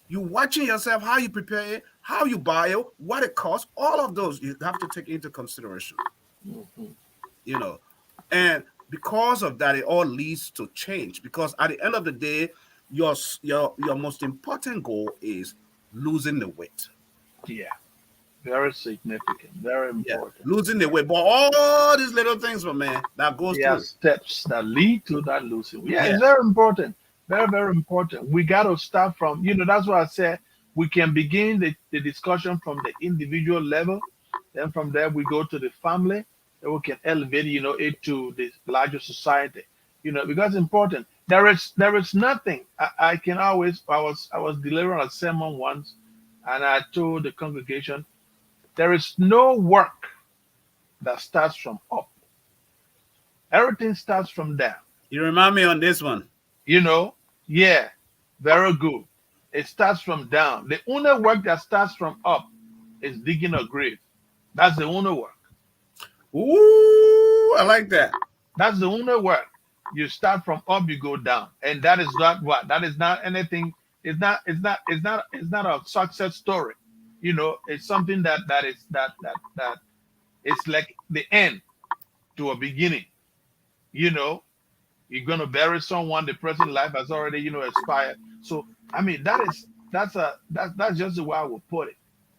You watching yourself, how you prepare it, how you buy it, what it costs. All of those you have to take into consideration. And because of that, it all leads to change. Because at the end of the day, your most important goal is losing the weight. Yeah, very significant, very important. Losing the weight, but all these little things, my man, that goes through steps that lead to that losing. It's very important, very, very important. We got to start from, that's why I said we can begin the discussion from the individual level. Then from there we go to the family. Then we can elevate, it to the larger society. Because it's important. There is nothing. I was delivering a sermon once, and I told the congregation, there is no work that starts from up. Everything starts from down. You remind me on this one. Yeah, very good. It starts from down. The only work that starts from up is digging a grave. That's the only work. Ooh, I like that. That's the only work. You start from up, you go down, and that is not what. That is not anything. It's not a success story. It's something that it's like the end to a beginning. You're gonna bury someone. The present life has already expired. So that's just the way I would put it.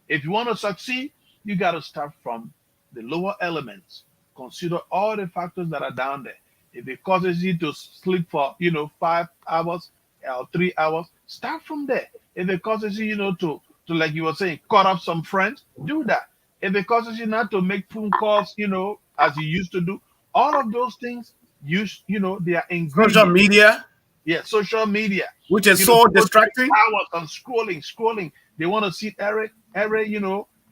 If you want to succeed, you got to start from the lower elements. Consider all the factors that are down there. If it causes you to sleep for 5 hours or 3 hours, start from there. If it causes you to like you were saying, cut off some friends, do that. If it causes you not to make phone calls, as you used to do, all of those things, they are ingredients. Social media. Yeah, social media. Which is so distracting. Hours on scrolling. They want to see every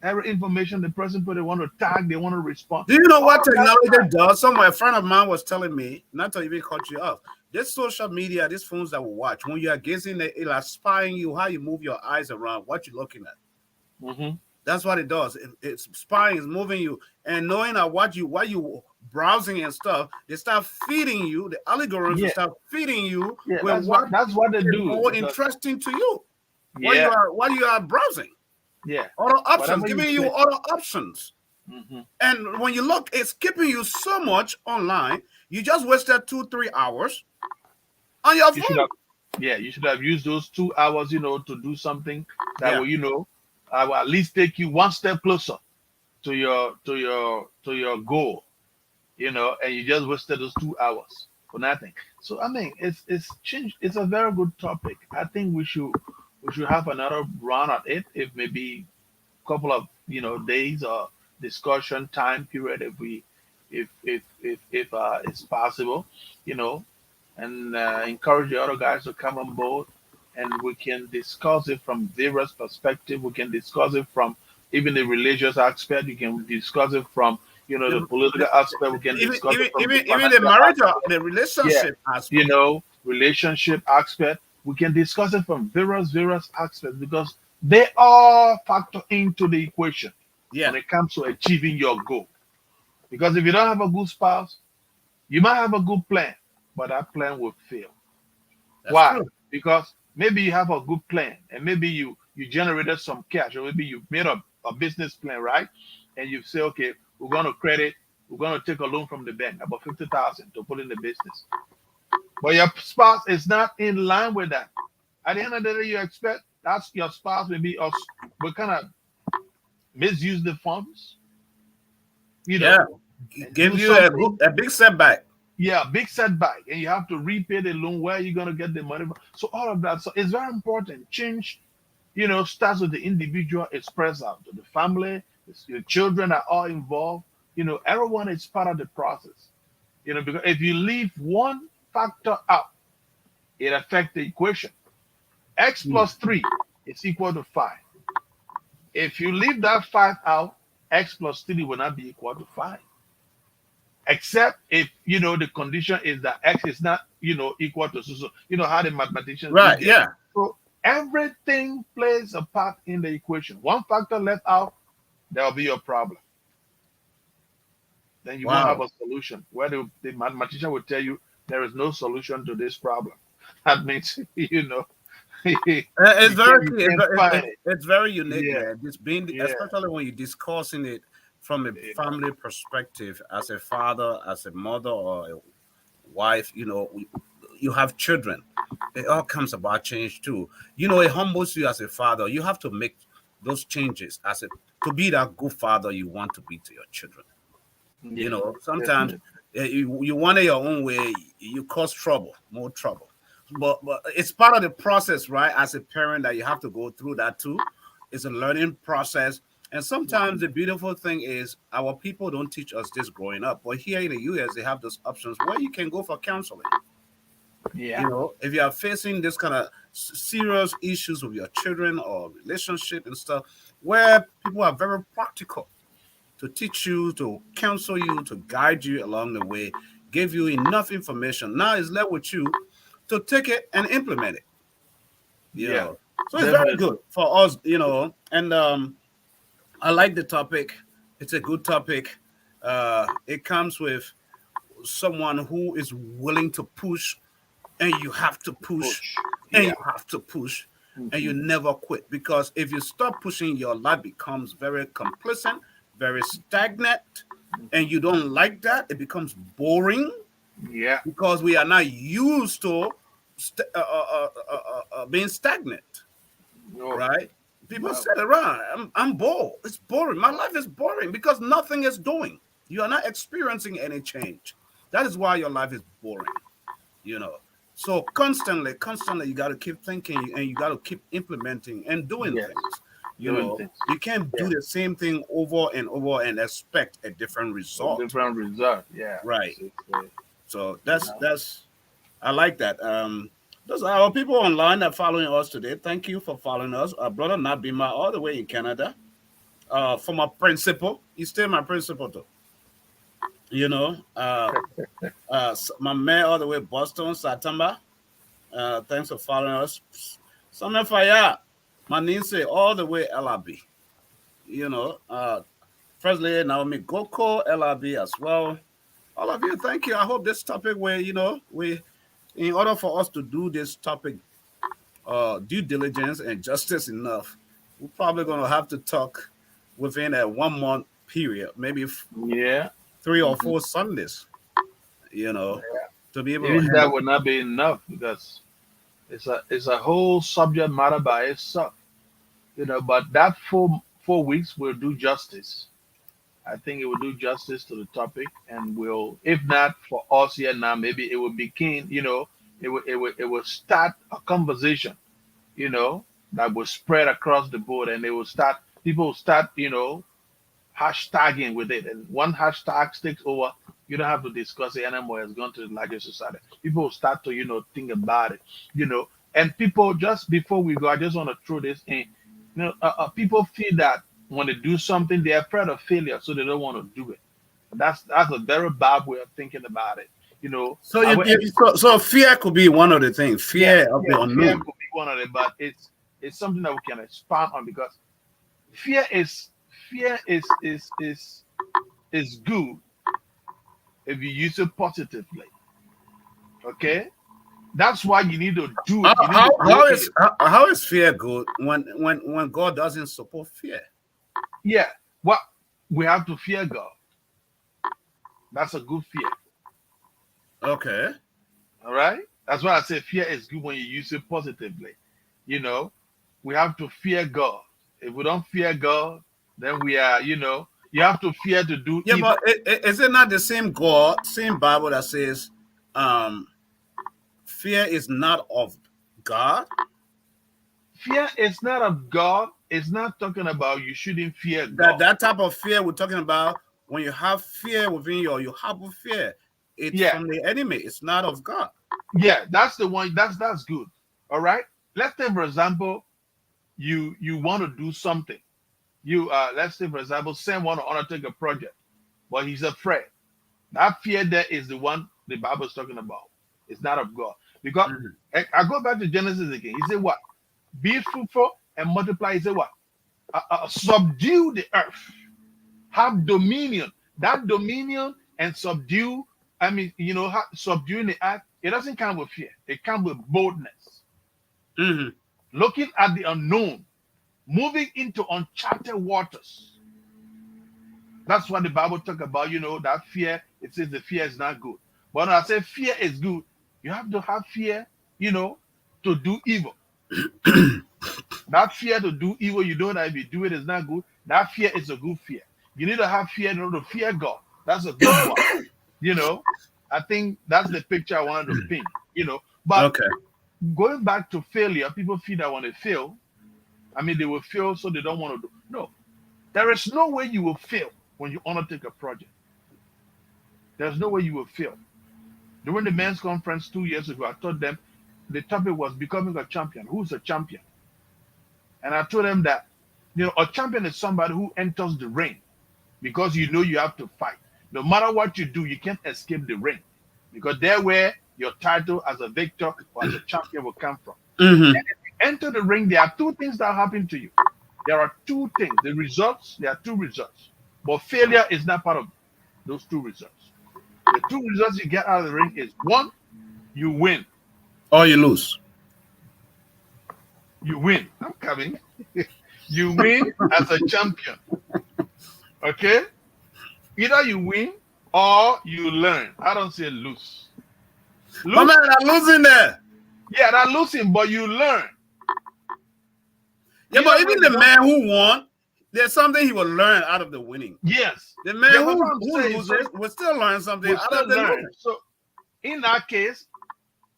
every information the person put, they want to tag, they want to respond. Do you know what All that technology does? A friend of mine was telling me, not to even cut you off, this social media, these phones that we watch, when you are gazing at it, like spying you, how you move your eyes around, what you're looking at. Mhm. That's what it does. It's spying, is moving you, and knowing that what you browsing and stuff, they start feeding you. The algorithms Yeah. start feeding you Yeah, with that's what they is do. more because- interesting to you. yeah, While you are browsing, yeah. other options, Whatever you giving you click. other options. Mhm. And when you look, it's keeping you so much online. You just wasted 2-3 hours on your You should phone. have, yeah, you should have used those 2 hours, to do something that Yeah. will, I will at least take you one step closer to your goal, and you just wasted those 2 hours for nothing. So I mean, it's changed. It's a very good topic. I think we should have another run at it, if maybe a couple of days or discussion time period, if it's possible, you know, and encourage the other guys to come on board, and we can discuss it from various perspectives. We can discuss it from even the religious aspect. You can discuss it from the political aspect. We can discuss it from the Even the financial marriage or aspect. the Yeah, relationship aspect. relationship aspect. We can discuss it from various aspects, because they all factor into the equation Yeah, when it comes to achieving your goal. Because if you don't have a good spouse, you might have a good plan, but that plan will fail. that's Why? true. Because maybe you have a good plan, and maybe you generated some cash, or maybe you made a business plan, right? And you say, okay, we're gonna take a loan from the bank, about 50,000 to put in the business. But your spouse is not in line with that. At the end of the day, you expect that's your spouse maybe us will kind of misuse the funds, Yeah, and give do you something. a big setback. Yeah, big setback, and you have to repay the loan. Where are you gonna get the money from? So all of that. So it's very important. Change, starts with the individual. It spreads out to the family. Your children are all involved. Everyone is part of the process. Because if you leave one factor out, it affects the equation. X plus 3 is equal to 5. If you leave that 5 out, X plus 3 will not be equal to 5. Except if the condition is that X is not equal to so. You know how the mathematicians do Right. that. Yeah. So everything plays a part in the equation. One factor left out, there will be a problem. Then you won't have Wow. a solution. Where the mathematician will tell you there is no solution to this problem. That means you It's very you key. can't find it. It's very unique, Yeah, man. Just being, yeah, especially when you're discussing it from a yeah, family perspective, as a father, as a mother, or a wife. You have children. It all comes about change too. It humbles you as a father. You have to make those changes to be that good father you want to be to your children. yeah, Sometimes definitely. you want it your own way, you cause more trouble. But it's part of the process, right? As a parent, that you have to go through that too. It's a learning process. And sometimes the beautiful thing is our people don't teach us this growing up. But here in the US, they have those options where you can go for counseling. Yeah, If you are facing this kind of serious issues with your children or relationship and stuff, where people are very practical to teach you, to counsel you, to guide you along the way, give you enough information. Now it's left with you to take it and implement it. You yeah, know, so it's very definitely. good for us. And I like the topic. It's a good topic. It comes with someone who is willing to push, and you have to push, Push. and Yeah. you have to push, and you Mhm. never quit. Because if you stop pushing, your life becomes very complacent, very stagnant, and you don't like that. It becomes boring Yeah. because we are not used to being stagnant, No. right? People No. sit around. I'm bored. It's boring. My life is boring because nothing is doing. You are not experiencing any change. That is why your life is boring. you know. So constantly, you got to keep thinking and you got to keep implementing and doing Yes. things. Doing things. You can't Yeah. do the same thing over and over and expect a different A result. different result. Yeah. Right. It's, So you know. that's I like that. Those are our people online that are following us today. Thank you for following us. Our brother Nabima, all the way in Canada. for my principal. He's still my principal though. You know, my man all the way Boston, Satamba. Thanks for following us. Some fire. My niece all the way LRB. You know, First Lady Naomi Goko, LRB as well. All of you, thank you. I hope this topic where, in order for us to do this topic, due diligence and justice enough, we're probably going to have to talk within a 1 month period, maybe Yeah. 3 or 4 Sundays, to be able to Even that handle. would not be enough because it's a whole subject matter by itself. But that 4 weeks will do justice. I think it will do justice to the topic, and will, if not for us here now, maybe it will be keen. It will start a conversation. That will spread across the board, and people will start, hashtagging with it, and one hashtag takes over. You don't have to discuss it anymore. It's gone to the larger society. People will start to, think about it. And people, just before we go, I just want to throw this in. People feel that when they do something, they're afraid of failure, so they don't want to do it. That's a very bad way of thinking about it. So fear could be one of the things. Fear of the fear unknown. could be one of it, but it's something that we can expand on, because fear is good if you use it positively. Okay, that's why you need to do it. How is fear good when God doesn't support fear? Yeah, well, we have to fear God. That's a good fear. Okay. All right. That's why I say fear is good when you use it positively. We have to fear God. If we don't fear God, then we are, you have to fear to do Yeah, evil. but is it not the same God, same Bible that says, fear is not of God? Fear is not of God. It's not talking about you shouldn't fear God. That type of fear we're talking about, when you have fear within you have a fear. It's from the enemy. It's not of God. Yeah, that's the one. That's good. All right. Let's say, for example, you want to do something. Let's say, for example, Sam want to undertake a project, but he's afraid. That fear there is the one the Bible is talking about. It's not of God. Because I go back to Genesis again. He said what? Be fruitful and multiply. He said what? Subdue the earth. Have dominion. That dominion and subdue. Subduing the earth. It doesn't come with fear. It comes with boldness. Looking at the unknown, moving into uncharted waters. That's what the Bible talks about. That fear. It says the fear is not good. But when I say fear is good, you have to have fear, to do evil. That fear to do evil, you know that if you do it, it's not good. That fear is a good fear. You need to have fear in order to fear God. That's a good one. I think that's the picture I wanted to paint. But going back to failure, people feel that when they fail, they will fail, so they don't want to do. No, there is no way you will fail when you undertake a project. There's no way you will fail. During the men's conference 2 years ago, I told them the topic was becoming a champion. Who's a champion? And I told them that, a champion is somebody who enters the ring because you have to fight. No matter what you do, you can't escape the ring, because there where your title as a victor or as a champion will come from. And if you enter the ring, there are 2 things that happen to you. There are 2 things. There are 2 results. But failure is not part of those 2 results. The 2 results you get out of the ring is, 1, you win. Or you lose. You win. I'm coming. You win as a champion. Okay? Either you win or you learn. I don't say lose. My man, I'm losing there. Yeah, they're losing, but you learn. Yeah, but even the man who won, there's something he will learn out of the winning. Yes. The man who loses will still learn something out of the winning. So in that case,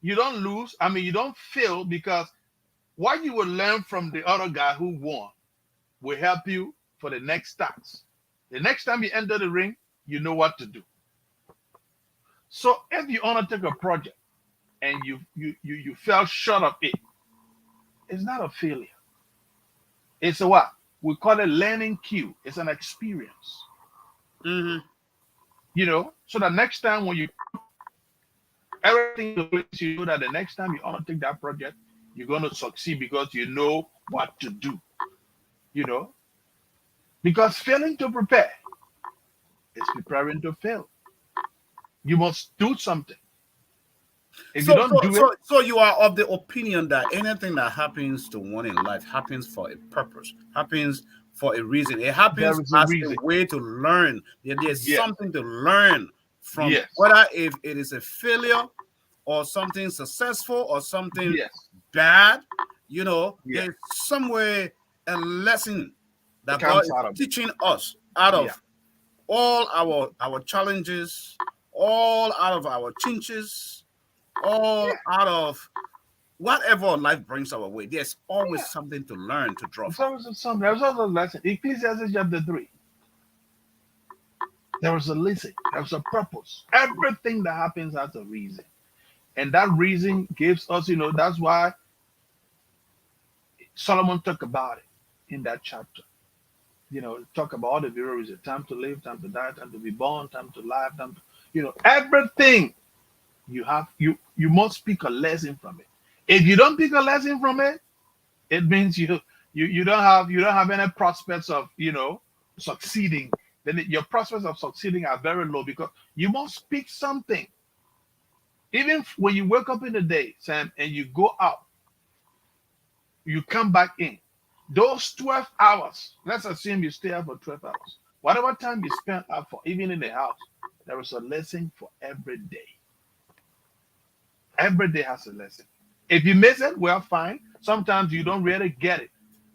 you don't lose. You don't fail, because what you will learn from the other guy who won will help you for the next starts. The next time you enter the ring, you know what to do. So if you undertake a project and you fell short of it, it's not a failure. It's a what? we call it learning cue. It's an experience. Mm-hmm. You know, so the next time when you everything in place, you know that the next time you undertake that project, you're going to succeed because you know what to do. You know, because failing to prepare is preparing to fail. You must do something. If you don't do it, So you are of the opinion that anything that happens to one in life happens for a purpose, happens for a reason. It happens there is a as reason. a way to learn. There's Yes. something to learn from, Yes. whether if it is a failure or something successful or something Yes. bad. You know, Yeah. there's somewhere a lesson that It comes God out is of it. teaching us out of Yeah. all our challenges, all out of our chinches, all out of whatever life brings our way. There's always something to learn, to draw There's from. always something. There's also a lesson. Ecclesiastes chapter 3. There was a lesson. There was a purpose. Everything that happens has a reason. And that reason gives us, you know, that's why Solomon talked about it in that chapter. You know, talk about all the various reasons. Time to live, time to die, time to be born, time to live, time to, you know, everything you have, you must pick a lesson from it. If you don't pick a lesson from it, it means you don't have any prospects of, you know, succeeding. Then your prospects of succeeding are very low because you must pick something. Even when you wake up in the day, Sam, and you go out, you come back in. Those 12 hours, let's assume you stay out for 12 hours. Whatever time you spend out for, even in the house, there is a lesson for every day. Every day has a lesson. If you miss it, well, fine. Sometimes you don't really get it.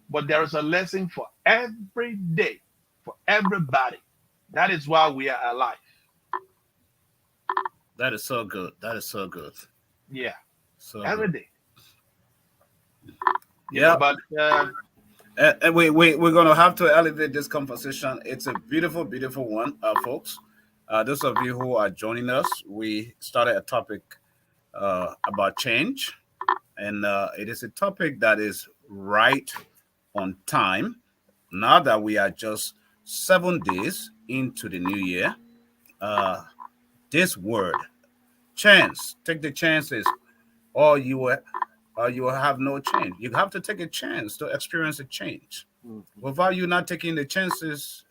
But there is a lesson for every day, for everybody. That is why we are alive. That is so good. That is so good. Yeah. So Every good. day. Yeah. But And we're going to have to elevate this conversation. It's a beautiful, beautiful one, folks. Those of you who are joining us, we started a topic about change. And it is a topic that is right on time. Now that we are just 7 days into the new year, this word, chance, take the chances, or you will have no change. You have to take a chance to experience a change. Without you not taking the chances,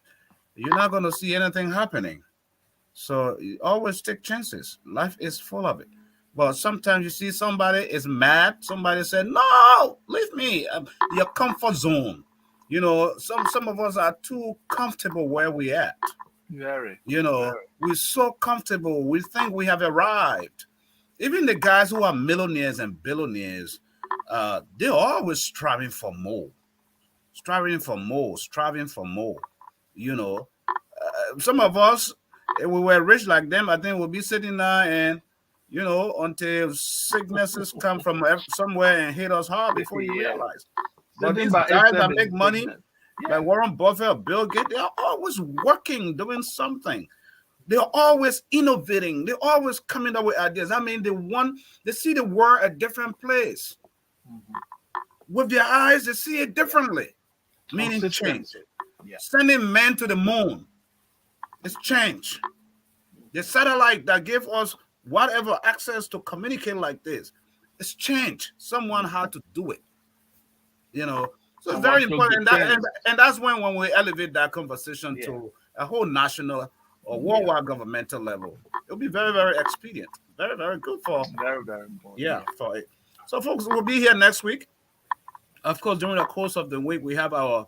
you're not going to see anything happening. So you always take chances. Life is full of it. But sometimes you see somebody is mad. Somebody said, "No, leave me." Your comfort zone. You know, some of us are too comfortable where we at. very. You know, we're so comfortable. We think we have arrived. Even the guys who are millionaires and billionaires, they're always striving for more, striving for more, striving for more. You know, some of us, if we were rich like them, I think we'll be sitting there and, you know, until sicknesses come from somewhere and hit us hard before you Yeah. realize. But Sitting these by guys itself that is make money, sickness. like Warren Buffett or Bill Gates, they are always working, doing something. They're always innovating. They're always coming up with ideas. I mean, they see the world a different place. With their eyes, they see it differently. Meaning change. Consistency. Yeah. Sending men to the moon. It's change. The satellite that gave us whatever access to communicate like this, it's change. Someone had to do it. You know, so it's very important. And that's when we elevate that conversation to a whole national or worldwide governmental level, it'll be very, very expedient. Very, very good for very, very important. Yeah, for it. So, folks, we'll be here next week. Of course, during the course of the week, we have our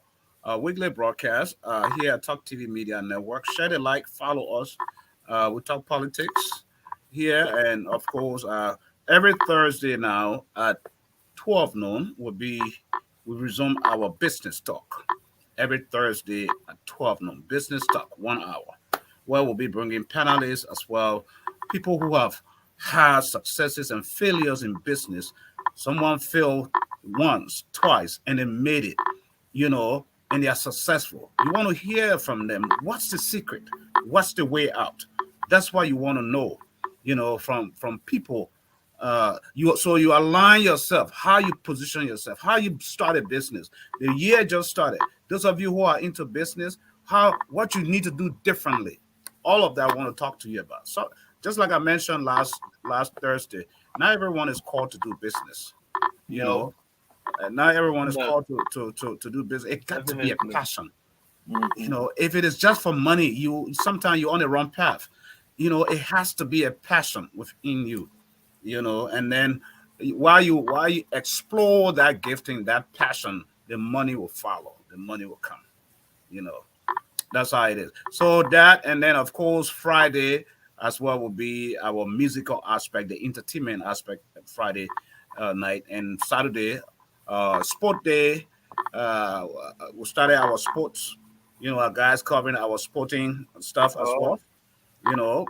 weekly broadcast here at Talk TV Media Network. Share the like, follow us. We talk politics here, and of course, every Thursday now at 12 noon we resume our business talk. Every Thursday at 12 noon, business talk, 1 hour, where we'll be bringing panelists as well, people who have had successes and failures in business. Someone failed once, twice, and they made it, you know, and they are successful. You want to hear from them. What's the secret? What's the way out? That's why you want to know, you know, from people You align yourself, how you position yourself, how you start a business. The year just started. Those of you who are into business, what you need to do differently. All of that I want to talk to you about. So just like I mentioned last Thursday, not everyone is called to do business. You know, not everyone is called to do business. It got to be a passion. You know, if it is just for money, sometimes you're on the wrong path. You know, it has to be a passion within you. You know, and then while you explore that gifting, that passion, the money will follow. The money will come. You know, that's how it is. So that, and then of course Friday as well will be our musical aspect, the entertainment aspect of Friday night, and Saturday, sport day. We started our sports. You know, our guys covering our sporting stuff as well. You know,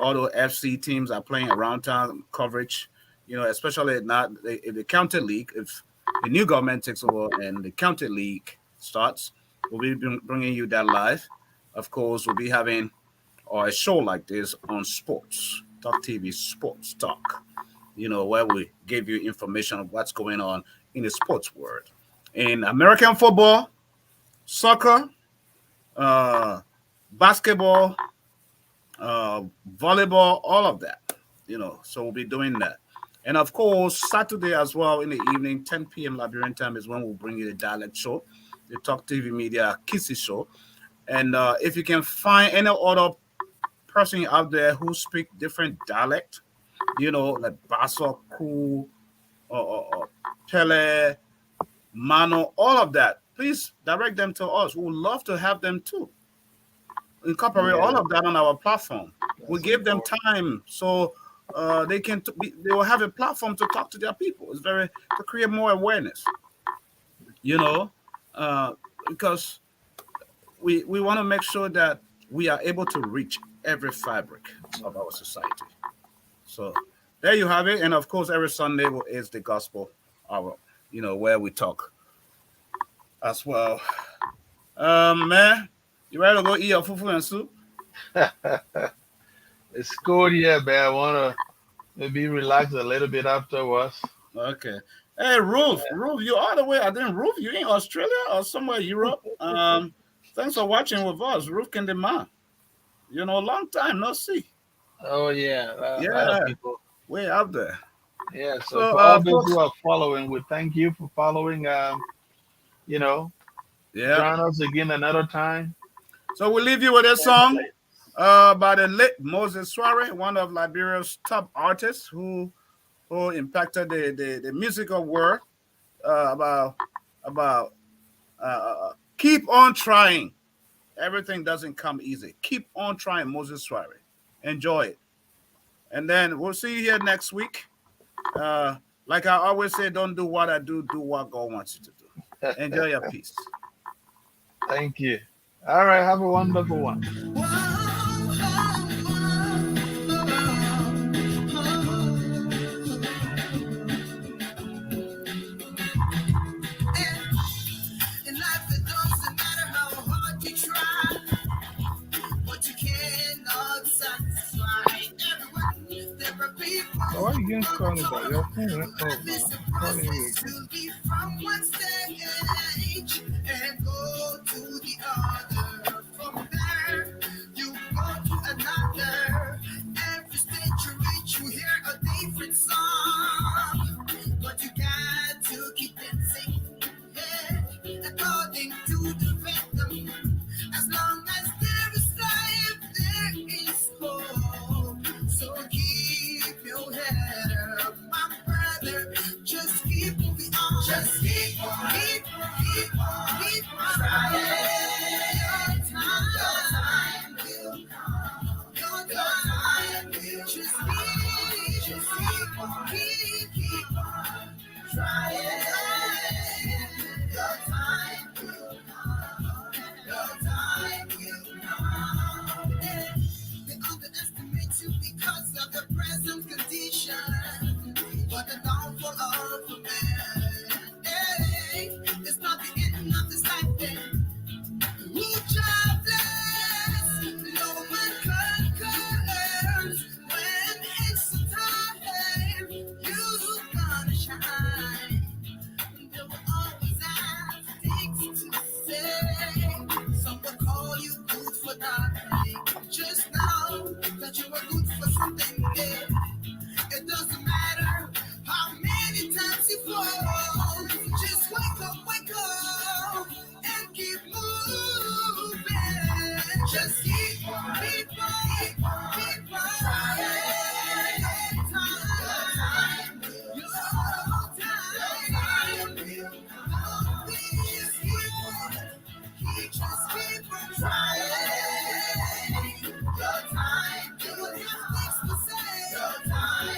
all the FC teams are playing around town coverage. You know, especially not the county league. If the new government takes over and the county league starts, we'll be bringing you that live. Of course, we'll be having a show like this on Sports Talk TV, Sports Talk. You know, where we give you information of what's going on in the sports world, in American football, soccer, basketball, volleyball, all of that. You know, so we'll be doing that. And of course, Saturday as well in the evening, 10 p.m. Liberian time is when we'll bring you the dialect show, the Talk TV Media Kissy show. And if you can find any other person out there who speak different dialect, you know, like Basso, Ku, or Pele, Mano, all of that, please direct them to us. We would love to have them too. Incorporate all of that on our platform. We give them time so they will have a platform to talk to their people. It's to create more awareness. You know, because we want to make sure that we are able to reach every fabric of our society. So there you have it. And of course, every Sunday is the gospel hour, you know, where we talk as well. Man, you ready to go eat your fufu and soup? It's cold here, man. I want to maybe relax a little bit afterwards. Okay. Hey, Ruth, you all the way. I think Ruth, you in Australia or somewhere Europe. Thanks for watching with us, Ruth Kendema. You know, long time no see. Oh yeah, a lot of people way out there. Yeah. So for all those who are following, we thank you for following. You know, join us again another time. So we'll leave you with a song by the late Moses Soare, one of Liberia's top artists who impacted the musical world. About keep on trying. Everything doesn't come easy. Keep on trying, Moses Soare. Enjoy it. And then we'll see you here next week. Like I always say, don't do what I do what God wants you to do. Enjoy your peace. Thank you. All right, have a wonderful one. Why are you getting calling about your phone? Calling you. From one stage and go to the other. From there, you go to another. Every stage you reach, you hear a different song. But you got to keep dancing, according to the rhythm. As long as there is life, there is hope. So keep your head up, my brother. Just keep moving on. Just keep on trying. Your time will come. Your time will just keep on trying. Your time will come. Your time will come. They underestimate you because of the present condition, but the downfall of a man, it's not the end of this life. Who jobless, no one conquers when it's time